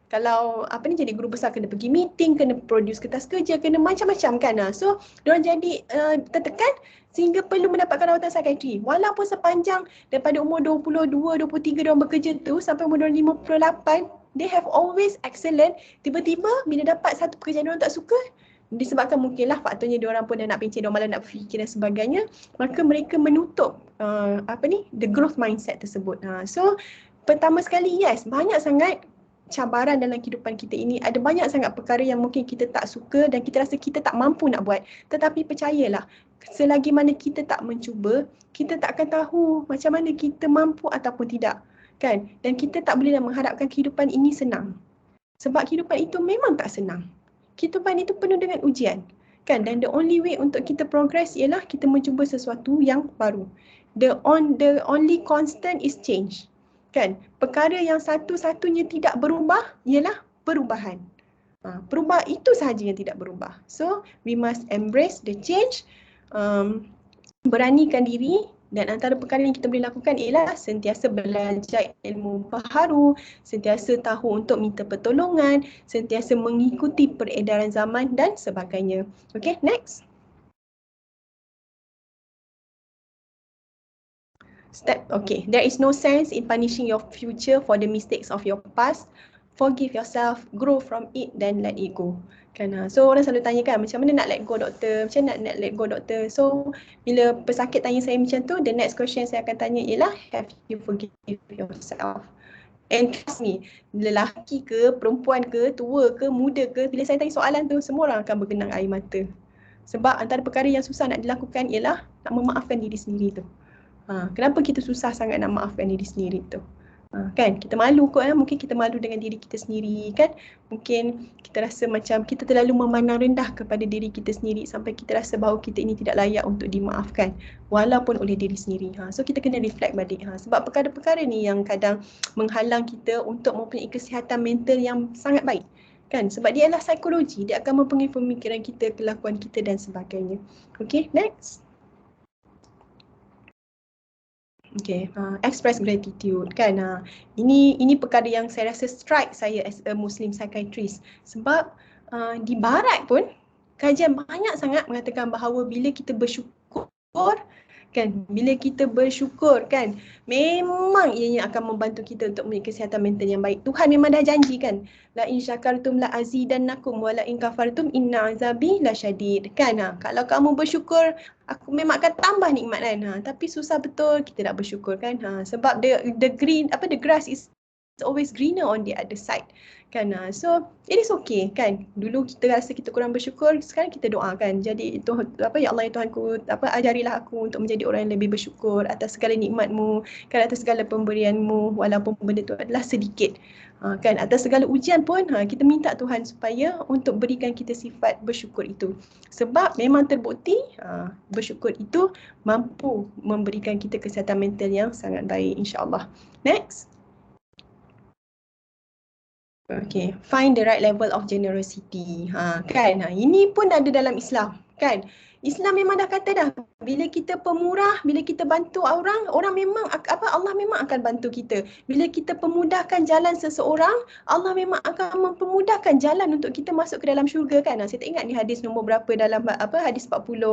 Kalau jadi guru besar kena pergi meeting, kena produce kertas kerja, kena macam-macam kan. So diorang jadi tertekan sehingga perlu mendapatkan rawatan psikiatri. Walaupun sepanjang daripada umur 22, 23 diorang bekerja tu sampai umur 58, they have always excellent. Tiba-tiba bila dapat satu pekerjaan diorang tak suka, disebabkan mungkinlah faktornya diorang pun dah nak pencen, diorang malah nak berfikir dan sebagainya, maka mereka menutup the growth mindset tersebut. So pertama sekali, yes, banyak sangat cabaran dalam kehidupan kita ini. Ada banyak sangat perkara yang mungkin kita tak suka dan kita rasa kita tak mampu nak buat. Tetapi percayalah, selagi mana kita tak mencuba, kita tak akan tahu macam mana kita mampu ataupun tidak. Kan? Dan kita tak boleh mengharapkan kehidupan ini senang. Sebab kehidupan itu memang tak senang. Kehidupan itu penuh dengan ujian. Kan? Dan the only way untuk kita progress ialah kita mencuba sesuatu yang baru. The only constant is change. Kan? Perkara yang satu-satunya tidak berubah ialah perubahan. Perubahan itu sahaja yang tidak berubah. So, we must embrace the change, beranikan diri Dan antara perkara yang kita boleh lakukan ialah sentiasa belajar ilmu baharu, sentiasa tahu untuk minta pertolongan, sentiasa mengikuti peredaran zaman dan sebagainya. Okay, next. Step, okay. There is no sense in punishing your future for the mistakes of your past. Forgive yourself, grow from it, then let it go. Kan, so orang selalu tanya kan, macam mana nak let go doktor? Macam mana nak let go doktor? So bila pesakit tanya saya macam tu, the next question saya akan tanya ialah, have you forgive yourself? And trust me, lelaki ke, perempuan ke, tua ke, muda ke, bila saya tanya soalan tu, semua orang akan bergenang air mata. Sebab antara perkara yang susah nak dilakukan ialah nak memaafkan diri sendiri tu. Kenapa kita susah sangat nak maafkan diri sendiri tu? Kan, kita malu kot, mungkin kita malu dengan diri kita sendiri kan. Mungkin kita rasa macam kita terlalu memandang rendah kepada diri kita sendiri sampai kita rasa bahawa kita ini tidak layak untuk dimaafkan walaupun oleh diri sendiri. So kita kena reflect balik. Sebab perkara-perkara ni yang kadang menghalang kita untuk mempunyai kesihatan mental yang sangat baik. Kan, sebab dia adalah psikologi, dia akan mempengaruhi pemikiran kita, kelakuan kita dan sebagainya. Okay, next. Okay, express gratitude kan. Ini perkara yang saya rasa strike saya as a Muslim psychiatrist. Sebab di barat pun kajian banyak sangat mengatakan bahawa bila kita bersyukur kan, bila kita bersyukur kan, memang ianya akan membantu kita untuk mempunyai kesihatan mental yang baik. Tuhan memang dah janji kan, la in syakartum la azidannakum wa la in kafartum inna azabi lasyadid kan. Kalau kamu bersyukur, aku memang akan tambah nikmat kan. Tapi susah betul kita nak bersyukur kan. Sebab the grass is always greener on the other side kan. So it is okay kan. Dulu kita rasa kita kurang bersyukur, sekarang kita doakan. Jadi itu ya Allah ya Tuhanku, ajarilah aku untuk menjadi orang yang lebih bersyukur atas segala nikmat-Mu, kan, atas segala pemberian-Mu walaupun benda itu adalah sedikit. Kan, atas segala ujian pun kita minta Tuhan supaya untuk berikan kita sifat bersyukur itu. Sebab memang terbukti bersyukur itu mampu memberikan kita kesihatan mental yang sangat baik, insya-Allah. Next. Okay, find the right level of generosity. Kan, ini pun ada dalam Islam kan. Islam memang dah kata dah, bila kita pemurah, bila kita bantu orang memang Allah memang akan bantu kita. Bila kita pemudahkan jalan seseorang, Allah memang akan mempermudahkan jalan untuk kita masuk ke dalam syurga kan. Saya tak ingat ni hadis nombor berapa dalam hadis 40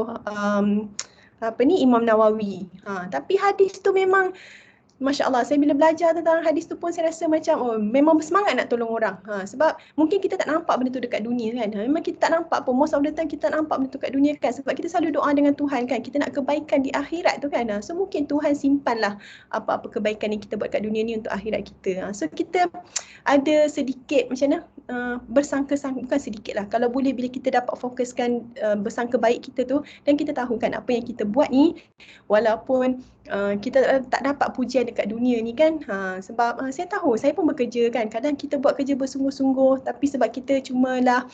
Imam Nawawi. Tapi hadis tu memang Masya Allah, saya bila belajar tentang hadis tu pun saya rasa macam memang bersemangat nak tolong orang. Sebab mungkin kita tak nampak benda tu dekat dunia kan. Memang kita tak nampak pun, most of the time kita tak nampak benda tu kat dunia kan. Sebab kita selalu doa dengan Tuhan kan, kita nak kebaikan di akhirat tu kan. So mungkin Tuhan simpanlah apa-apa kebaikan yang kita buat kat dunia ni untuk akhirat kita. So kita ada sedikit macam mana, bersangka-sangka, bukan sedikit lah. Kalau boleh bila kita dapat fokuskan bersangka baik kita tu, dan kita tahu kan apa yang kita buat ni, walaupun kita tak dapat pujian dekat dunia ni kan. Sebab saya tahu, saya pun bekerja kan. Kadang kita buat kerja bersungguh-sungguh, tapi sebab kita cumalah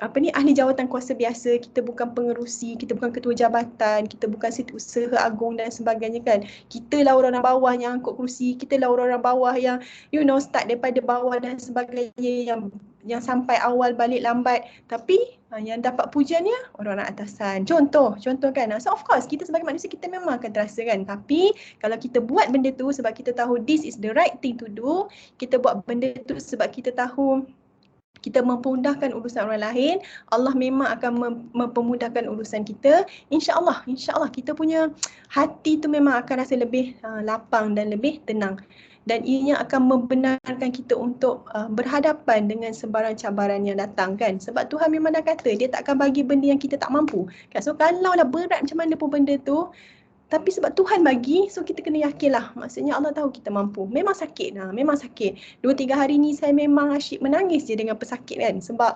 ahli jawatan kuasa biasa, kita bukan pengerusi, kita bukan ketua jabatan, kita bukan setiausaha agung dan sebagainya kan. Kita lah orang-orang bawah yang angkut kerusi, kita lah orang-orang bawah yang start daripada bawah dan sebagainya, yang sampai awal balik lambat, tapi yang dapat pujiannya orang-orang atasan. Contoh kan. So of course kita sebagai manusia kita memang akan terasa kan. Tapi kalau kita buat benda tu sebab kita tahu this is the right thing to do, kita buat benda tu sebab kita tahu kita mempermudahkan urusan orang lain, Allah memang akan mempermudahkan urusan kita. InsyaAllah kita punya hati tu memang akan rasa lebih lapang dan lebih tenang. Dan ianya akan membenarkan kita untuk berhadapan dengan sebarang cabaran yang datang kan. Sebab Tuhan memang dah kata, dia tak akan bagi benda yang kita tak mampu kan. So kalau lah berat macam mana pun benda tu, tapi sebab Tuhan bagi, so kita kena yakinlah. Maksudnya Allah tahu kita mampu. Memang sakit, memang sakit. 2-3 hari ni saya memang asyik menangis je dengan pesakit kan. Sebab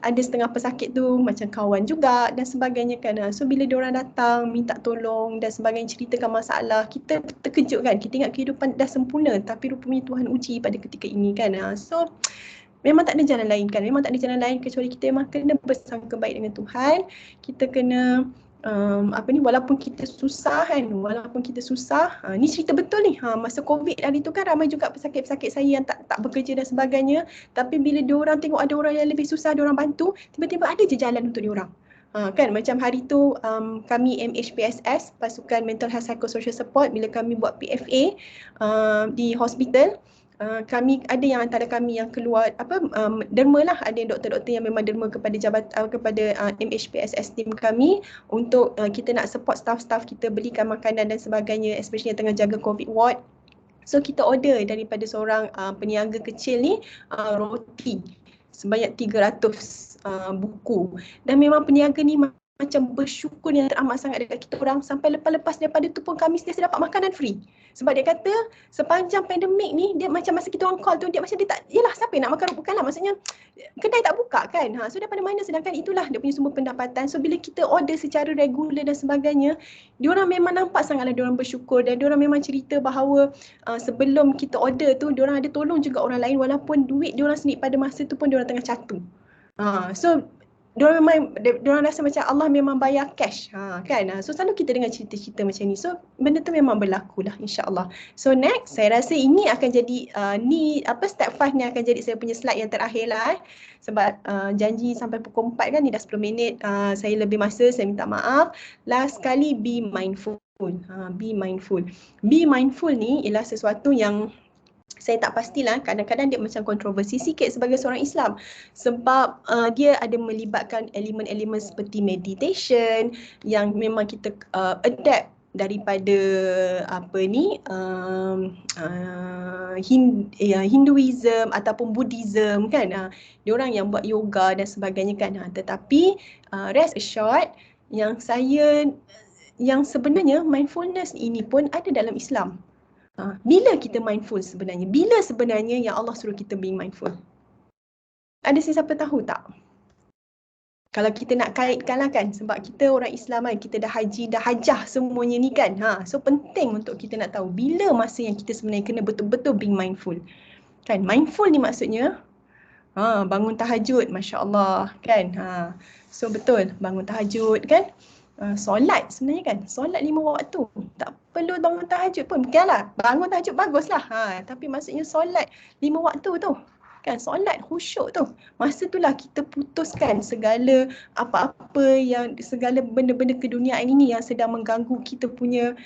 ada setengah pesakit tu macam kawan juga dan sebagainya kan. So bila diorang datang minta tolong dan sebagainya, ceritakan masalah, kita terkejut kan. Kita ingat kehidupan dah sempurna, tapi rupanya Tuhan uji pada ketika ini kan. So memang tak ada jalan lain kan. Memang tak ada jalan lain kecuali kita memang kena bersangka baik dengan Tuhan. Kita kena walaupun kita susah kan, ni cerita betul ni. Masa COVID hari tu kan ramai juga pesakit-pesakit saya yang tak bekerja dan sebagainya, tapi bila diorang tengok ada orang yang lebih susah, diorang bantu, tiba-tiba ada je jalan untuk diorang. Kan macam hari tu kami MHPSS, Pasukan Mental Health Psychosocial Support, bila kami buat PFA di hospital, kami ada yang antara kami yang keluar derma lah, ada yang doktor-doktor yang memang derma kepada kepada MHPSS team kami untuk kita nak support staff-staff kita, belikan makanan dan sebagainya, especially yang tengah jaga COVID ward. So kita order daripada seorang peniaga kecil ni roti sebanyak 300 buku, dan memang peniaga ni macam bersyukur yang teramat sangat dekat kita orang, sampai lepas-lepas daripada tu pun kami sentiasa dapat makanan free. Sebab dia kata sepanjang pandemik ni, dia macam masa kita orang call tu, dia macam dia tak, yelah siapa yang nak makan, bukanlah maksudnya kedai tak buka kan. So daripada mana, sedangkan itulah dia punya sumber pendapatan. So bila kita order secara regular dan sebagainya, diorang memang nampak sangatlah diorang bersyukur, dan diorang memang cerita bahawa sebelum kita order tu, diorang ada tolong juga orang lain, walaupun duit diorang sendiri pada masa tu pun diorang tengah catu. So diorang memang, diorang rasa macam Allah memang bayar cash, kan. So selalu kita dengar cerita-cerita macam ni. So benda tu memang berlaku lah, insya-Allah. So next, saya rasa ini akan jadi step 5 ni akan jadi saya punya slide yang terakhir lah. Sebab janji sampai pukul 4 kan, ni dah 10 minit, saya lebih masa, saya minta maaf. Last kali, be mindful. Be mindful. Be mindful ni ialah sesuatu yang saya tak pastilah, kadang-kadang dia macam kontroversi sikit sebagai seorang Islam, sebab dia ada melibatkan elemen-elemen seperti meditation yang memang kita adapt daripada Hinduism ataupun Buddhism kan, diorang yang buat yoga dan sebagainya kan. Tetapi rest assured yang sebenarnya mindfulness ini pun ada dalam Islam. Bila kita mindful sebenarnya? Bila sebenarnya yang Allah suruh kita being mindful? Ada sesiapa tahu tak? Kalau kita nak kaitkan lah kan, sebab kita orang Islam kan, kita dah haji, dah hajah semuanya ni kan. So penting untuk kita nak tahu bila masa yang kita sebenarnya kena betul-betul being mindful. Kan, mindful ni maksudnya bangun tahajud, Masya Allah kan. So betul, bangun tahajud kan. Solat sebenarnya kan, solat 5 waktu, tak perlu bangun tahajud pun, bukanlah bangun tahajud baguslah, tapi maksudnya solat 5 waktu tu kan, solat khusyuk tu, masa itulah kita putuskan segala apa-apa yang, segala benda-benda keduniaan ini yang sedang mengganggu kita punya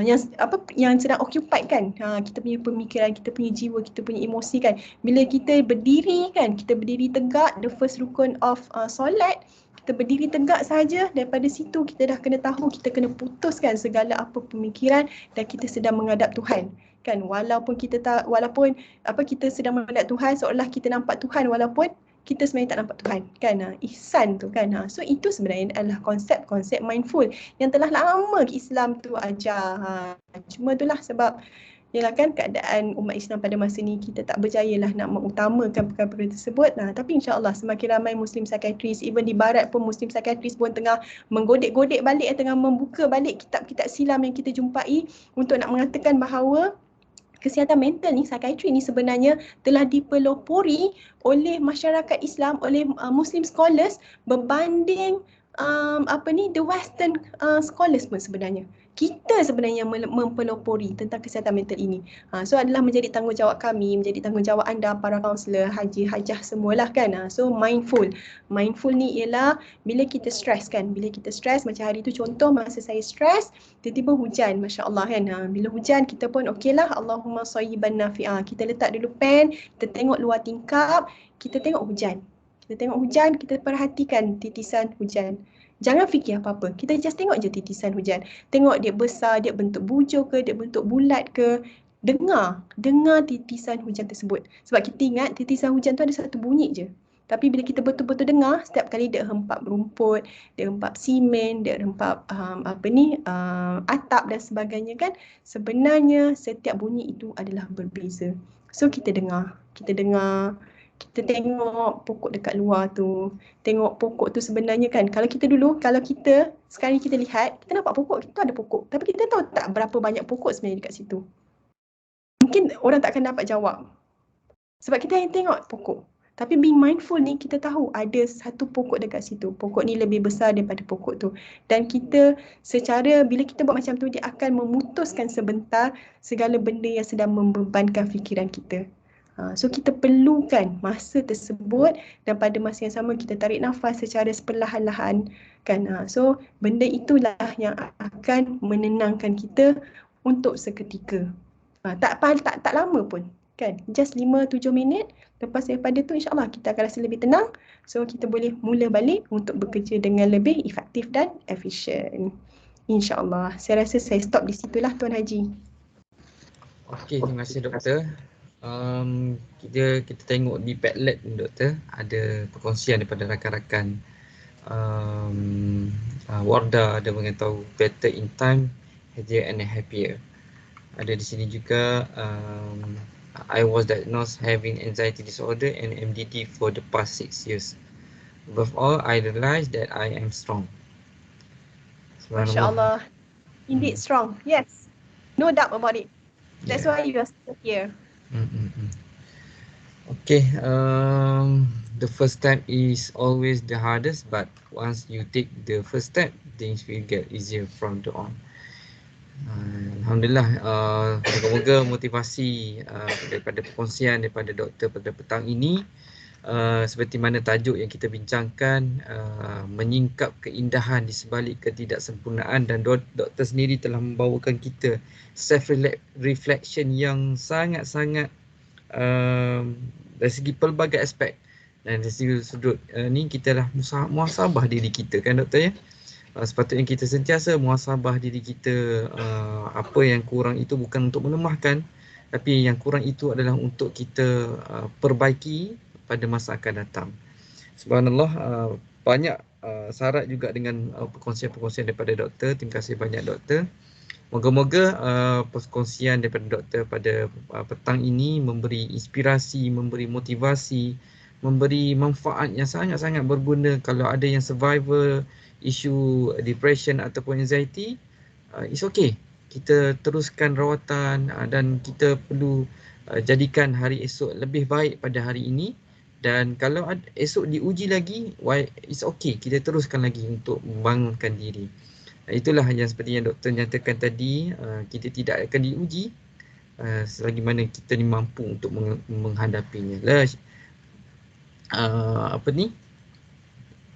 yang sedang occupied kan, kita punya pemikiran, kita punya jiwa, kita punya emosi kan. Bila kita berdiri kan, kita berdiri tegak, the first rukun of solat, kita berdiri tegak saja, daripada situ kita dah kena tahu, kita kena putuskan segala apa pemikiran dan kita sedang menghadap Tuhan kan. Walaupun kita kita sedang menghadap Tuhan, seolah kita nampak Tuhan walaupun kita sebenarnya tak nampak Tuhan kan. Ihsan tu kan. So itu sebenarnya adalah konsep-konsep mindful yang telah lama Islam tu ajar. Cuma itulah sebab yalah kan, keadaan umat Islam pada masa ni kita tak berjaya lah nak mengutamakan perkara-perkara tersebut. Tapi insya-Allah semakin ramai Muslim psychiatrist, even di barat pun Muslim psychiatrist pun tengah menggodek-godek balik, tengah membuka balik kitab-kitab silam yang kita jumpai untuk nak mengatakan bahawa kesihatan mental ni, psychiatry ni sebenarnya telah dipelopori oleh masyarakat Islam, oleh Muslim scholars berbanding the Western scholars pun sebenarnya. Kita sebenarnya mempelopori tentang kesihatan mental ini. So adalah menjadi tanggungjawab kami, menjadi tanggungjawab anda para kaunselor, haji, hajah semualah kan. So mindful. Mindful ni ialah bila kita stres kan. Bila kita stres, macam hari tu contoh masa saya stres, tiba-tiba hujan, Masya Allah kan. Bila hujan kita pun okeylah, Allahumma sayyiban nafi'ah. Kita letak dulu pen, kita tengok luar tingkap, kita tengok hujan. Kita perhatikan titisan hujan. Jangan fikir apa-apa, kita just tengok je titisan hujan. Tengok dia besar, dia bentuk bujur ke, dia bentuk bulat ke. Dengar titisan hujan tersebut. Sebab kita ingat titisan hujan tu ada satu bunyi je. Tapi bila kita betul-betul dengar, setiap kali dia hempap rumput, dia hempap simen, dia hempap atap dan sebagainya kan. Sebenarnya setiap bunyi itu adalah berbeza. So kita dengar, kita tengok pokok dekat luar tu. Tengok pokok tu sebenarnya kan. Kalau kita sekarang kita lihat, kita nampak pokok, kita ada pokok. Tapi kita tahu tak berapa banyak pokok sebenarnya dekat situ? Mungkin orang tak akan dapat jawab. Sebab kita hanya tengok pokok. Tapi being mindful ni, kita tahu ada satu pokok dekat situ. Pokok ni lebih besar daripada pokok tu. Dan kita bila kita buat macam tu, dia akan memutuskan sebentar segala benda yang sedang membebankan fikiran kita. So kita perlukan masa tersebut, dan pada masa yang sama kita tarik nafas secara perlahan-lahan kan. So benda itulah yang akan menenangkan kita untuk seketika. Tak lama pun kan, just 5-7 minit. Lepas daripada tu insyaAllah kita akan rasa lebih tenang. So kita boleh mula balik untuk bekerja dengan lebih efektif dan efisien, InsyaAllah. Saya rasa saya stop di situlah Tuan Haji.
Okey, terima kasih doktor. Kita tengok di Padlet ni doktor, ada perkongsian daripada rakan-rakan Wardah, ada beritahu better in time, healthier and happier. Ada di sini juga I was diagnosed having anxiety disorder and MDD for the past 6 years. Above all, I realized that I am strong.
Masya Allah. Indeed strong. Yes. No doubt about it. That's why you are still here.
Okay, the first step is always the hardest, but once you take the first step, things will get easier from the on. Alhamdulillah, moga-moga motivasi daripada perkongsian daripada doktor pada petang ini, seperti mana tajuk yang kita bincangkan, menyingkap keindahan di sebalik ketidaksempurnaan, dan doktor sendiri telah membawakan kita self reflection yang sangat-sangat dari segi pelbagai aspek, dan dari segi sudut ni kita dah muhasabah diri kita kan doktor ya. Sepatutnya kita sentiasa muhasabah diri kita, apa yang kurang itu bukan untuk melemahkan, tapi yang kurang itu adalah untuk kita perbaiki pada masa akan datang. Subhanallah, banyak syarat juga dengan perkongsian-perkongsian daripada doktor. Terima kasih banyak doktor. Moga-moga perkongsian daripada doktor pada petang ini memberi inspirasi, memberi motivasi, memberi manfaat yang sangat-sangat berguna. Kalau ada yang survivor isu depression ataupun anxiety, it's okay. Kita teruskan rawatan, dan kita perlu jadikan hari esok lebih baik pada hari ini. Dan kalau esok diuji lagi, it's okay. Kita teruskan lagi untuk membangunkan diri. Itulah yang seperti yang doktor nyatakan tadi, kita tidak akan diuji selagi mana kita ni mampu untuk menghadapinya.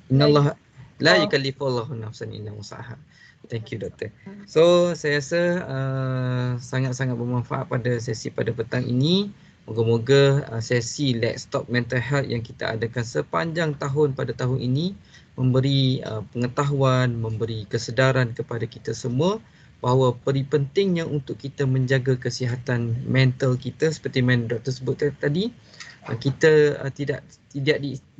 Innallaha la yukallifullahu nafsan illa wus'aha. Thank you doktor. So saya rasa sangat-sangat bermanfaat pada sesi pada petang ini. Moga-moga sesi Let's Talk Mental Health yang kita adakan sepanjang tahun pada tahun ini memberi pengetahuan, memberi kesedaran kepada kita semua bahawa pentingnya untuk kita menjaga kesihatan mental kita. Seperti yang doktor sebut tadi, kita tidak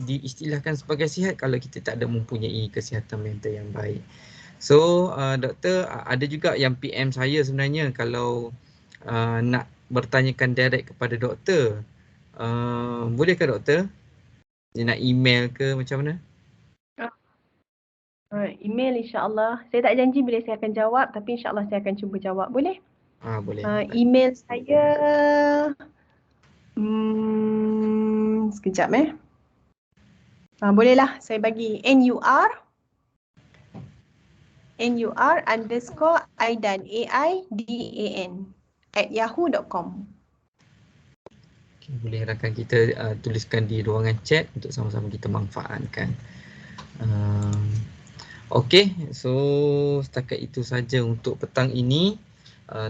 diistilahkan sebagai sihat kalau kita tak ada mempunyai kesihatan mental yang baik. So doktor, ada juga yang PM saya sebenarnya kalau nak bertanyakan direct kepada doktor, bolehkah doktor? Dia nak email ke macam mana?
Email insyaAllah. Saya tak janji bila saya akan jawab, tapi insyaAllah saya akan cuba jawab. Boleh?
Boleh.
Email saya sekejap bolehlah saya bagi nur_aidan @yahoo.com.
Boleh rakan kita tuliskan di ruangan chat untuk sama-sama kita manfaatkan. Okey, so setakat itu saja untuk petang ini.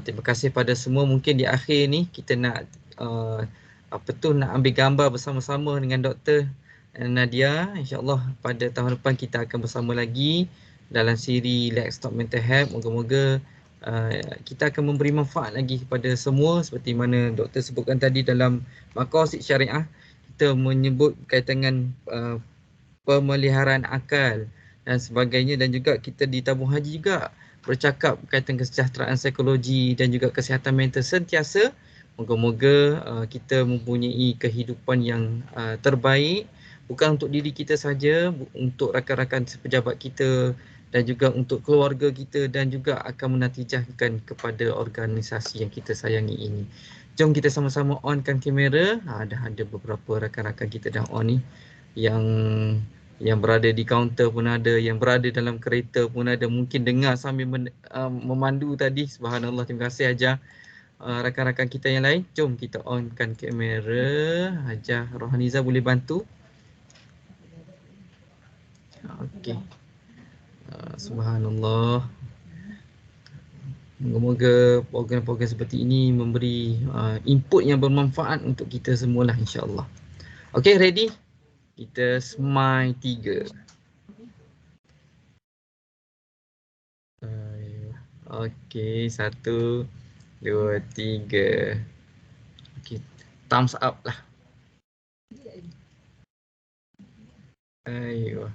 Terima kasih pada semua. Mungkin di akhir ni kita nak nak ambil gambar bersama-sama dengan Dr. Nadia. InsyaAllah pada tahun depan kita akan bersama lagi dalam siri Let's Talk Mental Health. Moga-moga kita akan memberi manfaat lagi kepada semua. Seperti mana doktor sebutkan tadi dalam maqasid syariah, kita menyebut berkaitan dengan pemeliharaan akal dan sebagainya, dan juga kita di tabung haji juga bercakap berkaitan kesejahteraan psikologi dan juga kesihatan mental sentiasa. Moga-moga kita mempunyai kehidupan yang terbaik, bukan untuk diri kita saja, untuk rakan-rakan sepejabat kita dan juga untuk keluarga kita, dan juga akan menatijahkan kepada organisasi yang kita sayangi ini. Jom kita sama-sama onkan kamera. Ada beberapa rakan-rakan kita dah on ni, yang berada di kaunter pun ada, yang berada dalam kereta pun ada, mungkin dengar sambil memandu tadi. Subhanallah, terima kasih Hajar. rakan-rakan kita yang lain. Jom kita onkan kamera. Hajah Rohaniza boleh bantu? Okey. Subhanallah. Moga-moga program-program seperti ini memberi input yang bermanfaat untuk kita semualah, insya-Allah. Okey, ready? Kita smile 3. Okey, 1, 2, 3. Okey, thumbs up lah. Ayuh.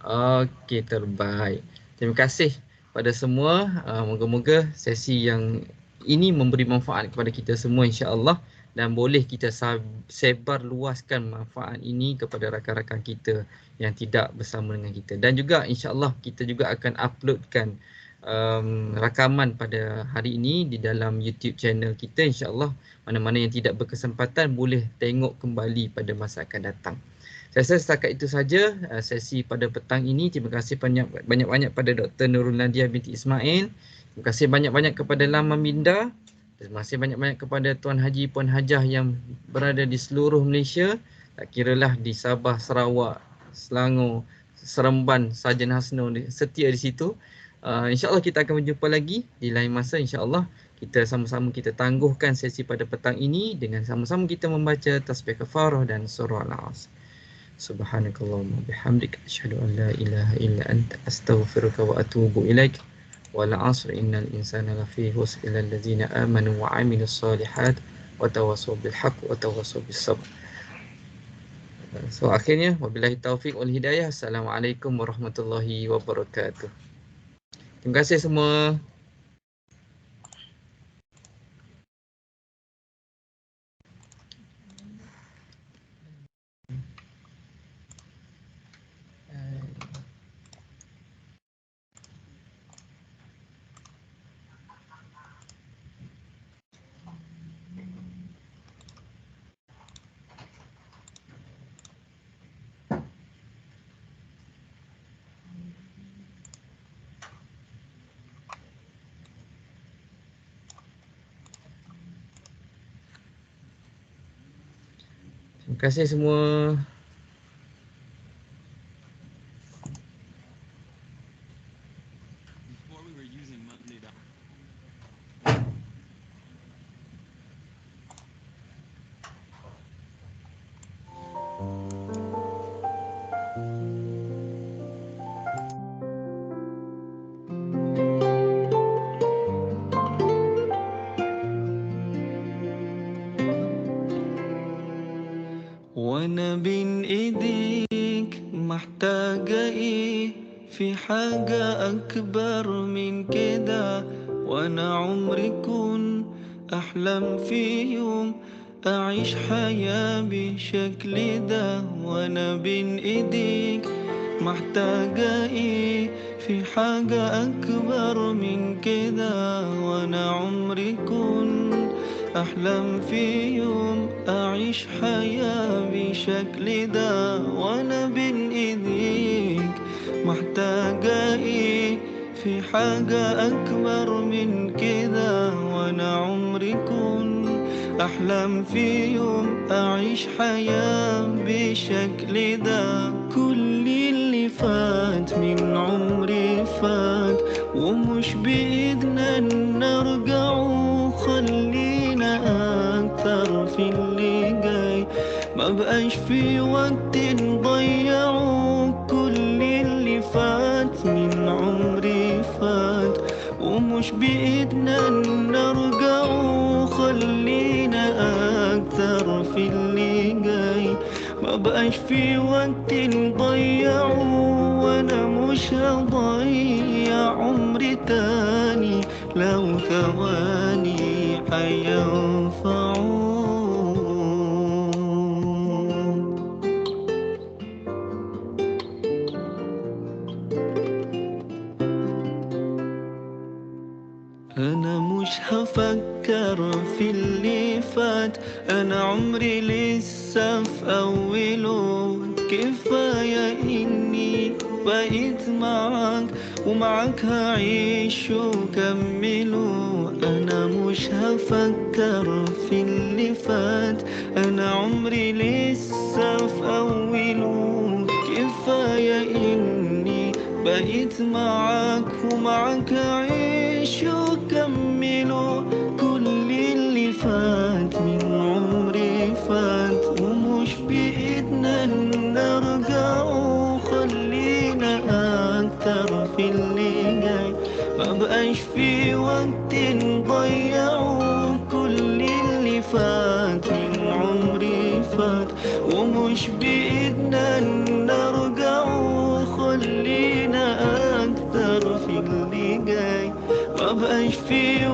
Okey, terbaik. Terima kasih pada semua. Moga-moga sesi yang ini memberi manfaat kepada kita semua, insya-Allah, dan boleh kita sebar luaskan manfaat ini kepada rakan-rakan kita yang tidak bersama dengan kita. Dan juga insya-Allah kita juga akan uploadkan rakaman pada hari ini di dalam YouTube channel kita, insya-Allah. Mana-mana yang tidak berkesempatan boleh tengok kembali pada masa akan datang. Saya rasa setakat itu saja sesi pada petang ini. Terima kasih banyak-banyak pada Dr. Nurul Nadia binti Ismail. Terima kasih banyak-banyak kepada Lama Minda. Terima kasih banyak-banyak kepada Tuan Haji, Puan Hajah yang berada di seluruh Malaysia. Tak kiralah di Sabah, Sarawak, Selangor, Seremban, Sarjan Hasno setia di situ. InsyaAllah kita akan berjumpa lagi di lain masa, insyaAllah. Kita sama-sama kita tangguhkan sesi pada petang ini dengan sama-sama kita membaca tasbih kafarah dan surah Al-Asr. Subhanakallahumma bihamdik asyhadu an la ilaha illa anta astaghfiruka wa atubu ilaik. Wal 'asr innal insana lafi khusr illa allazina amanu wa 'amilus solihat wa tawassaw bil haqq wa tawassaw bis sabr. So akhirnya wabillahi taufik wal hidayah. Assalamualaikum warahmatullahi wabarakatuh. Terima kasih semua. Terima kasih semua.
وانا بين ايديك محتاجة ايه في حاجة اكبر من كده وانا عمري كون احلم في يوم اعيش حياة بالشكل ده وانا بين ايديك محتاجة ايه في حاجة اكبر من كده وانا عمري كون أحلم في يوم أعيش حياة بشكل ده وأنا بين إيديك محتاجة إيه في حاجة أكبر من كده وأنا عمري كون أحلم في يوم أعيش حياة بشكل ده كل اللي فات من عمري فات ومش بإيدنا نرجعه خلينا أكثر في اللي جاي ما بقاش في وقت نضيعه كل اللي فات من عمري فات ومش بإيدنا نرجعه خلينا أكثر في اللي جاي ما بقاش في وقت نضيعه وانا مش هضيع عمري تاني لو ثواني هينفعوك أنا مش هفكر في اللي فات أنا عمري لسه في أوله كفاية إني بقيت معاك ومعاك هعيش وكمله. أنا مش هفكر في اللي فات، أنا عمري لسه في أوله. كفاية إني بقيت معاك ومعاك هعيش وكمله. كل اللي فات من عمري فات، ومش بإيدنا نرجعه. خلينا أكتر في اللي جاي، مبقاش في وقت نضيعه. كل اللي فات من عمري فات، ومش بإيدنا نرجعه. خلينا أكتر في اللي جاي، مبقاش في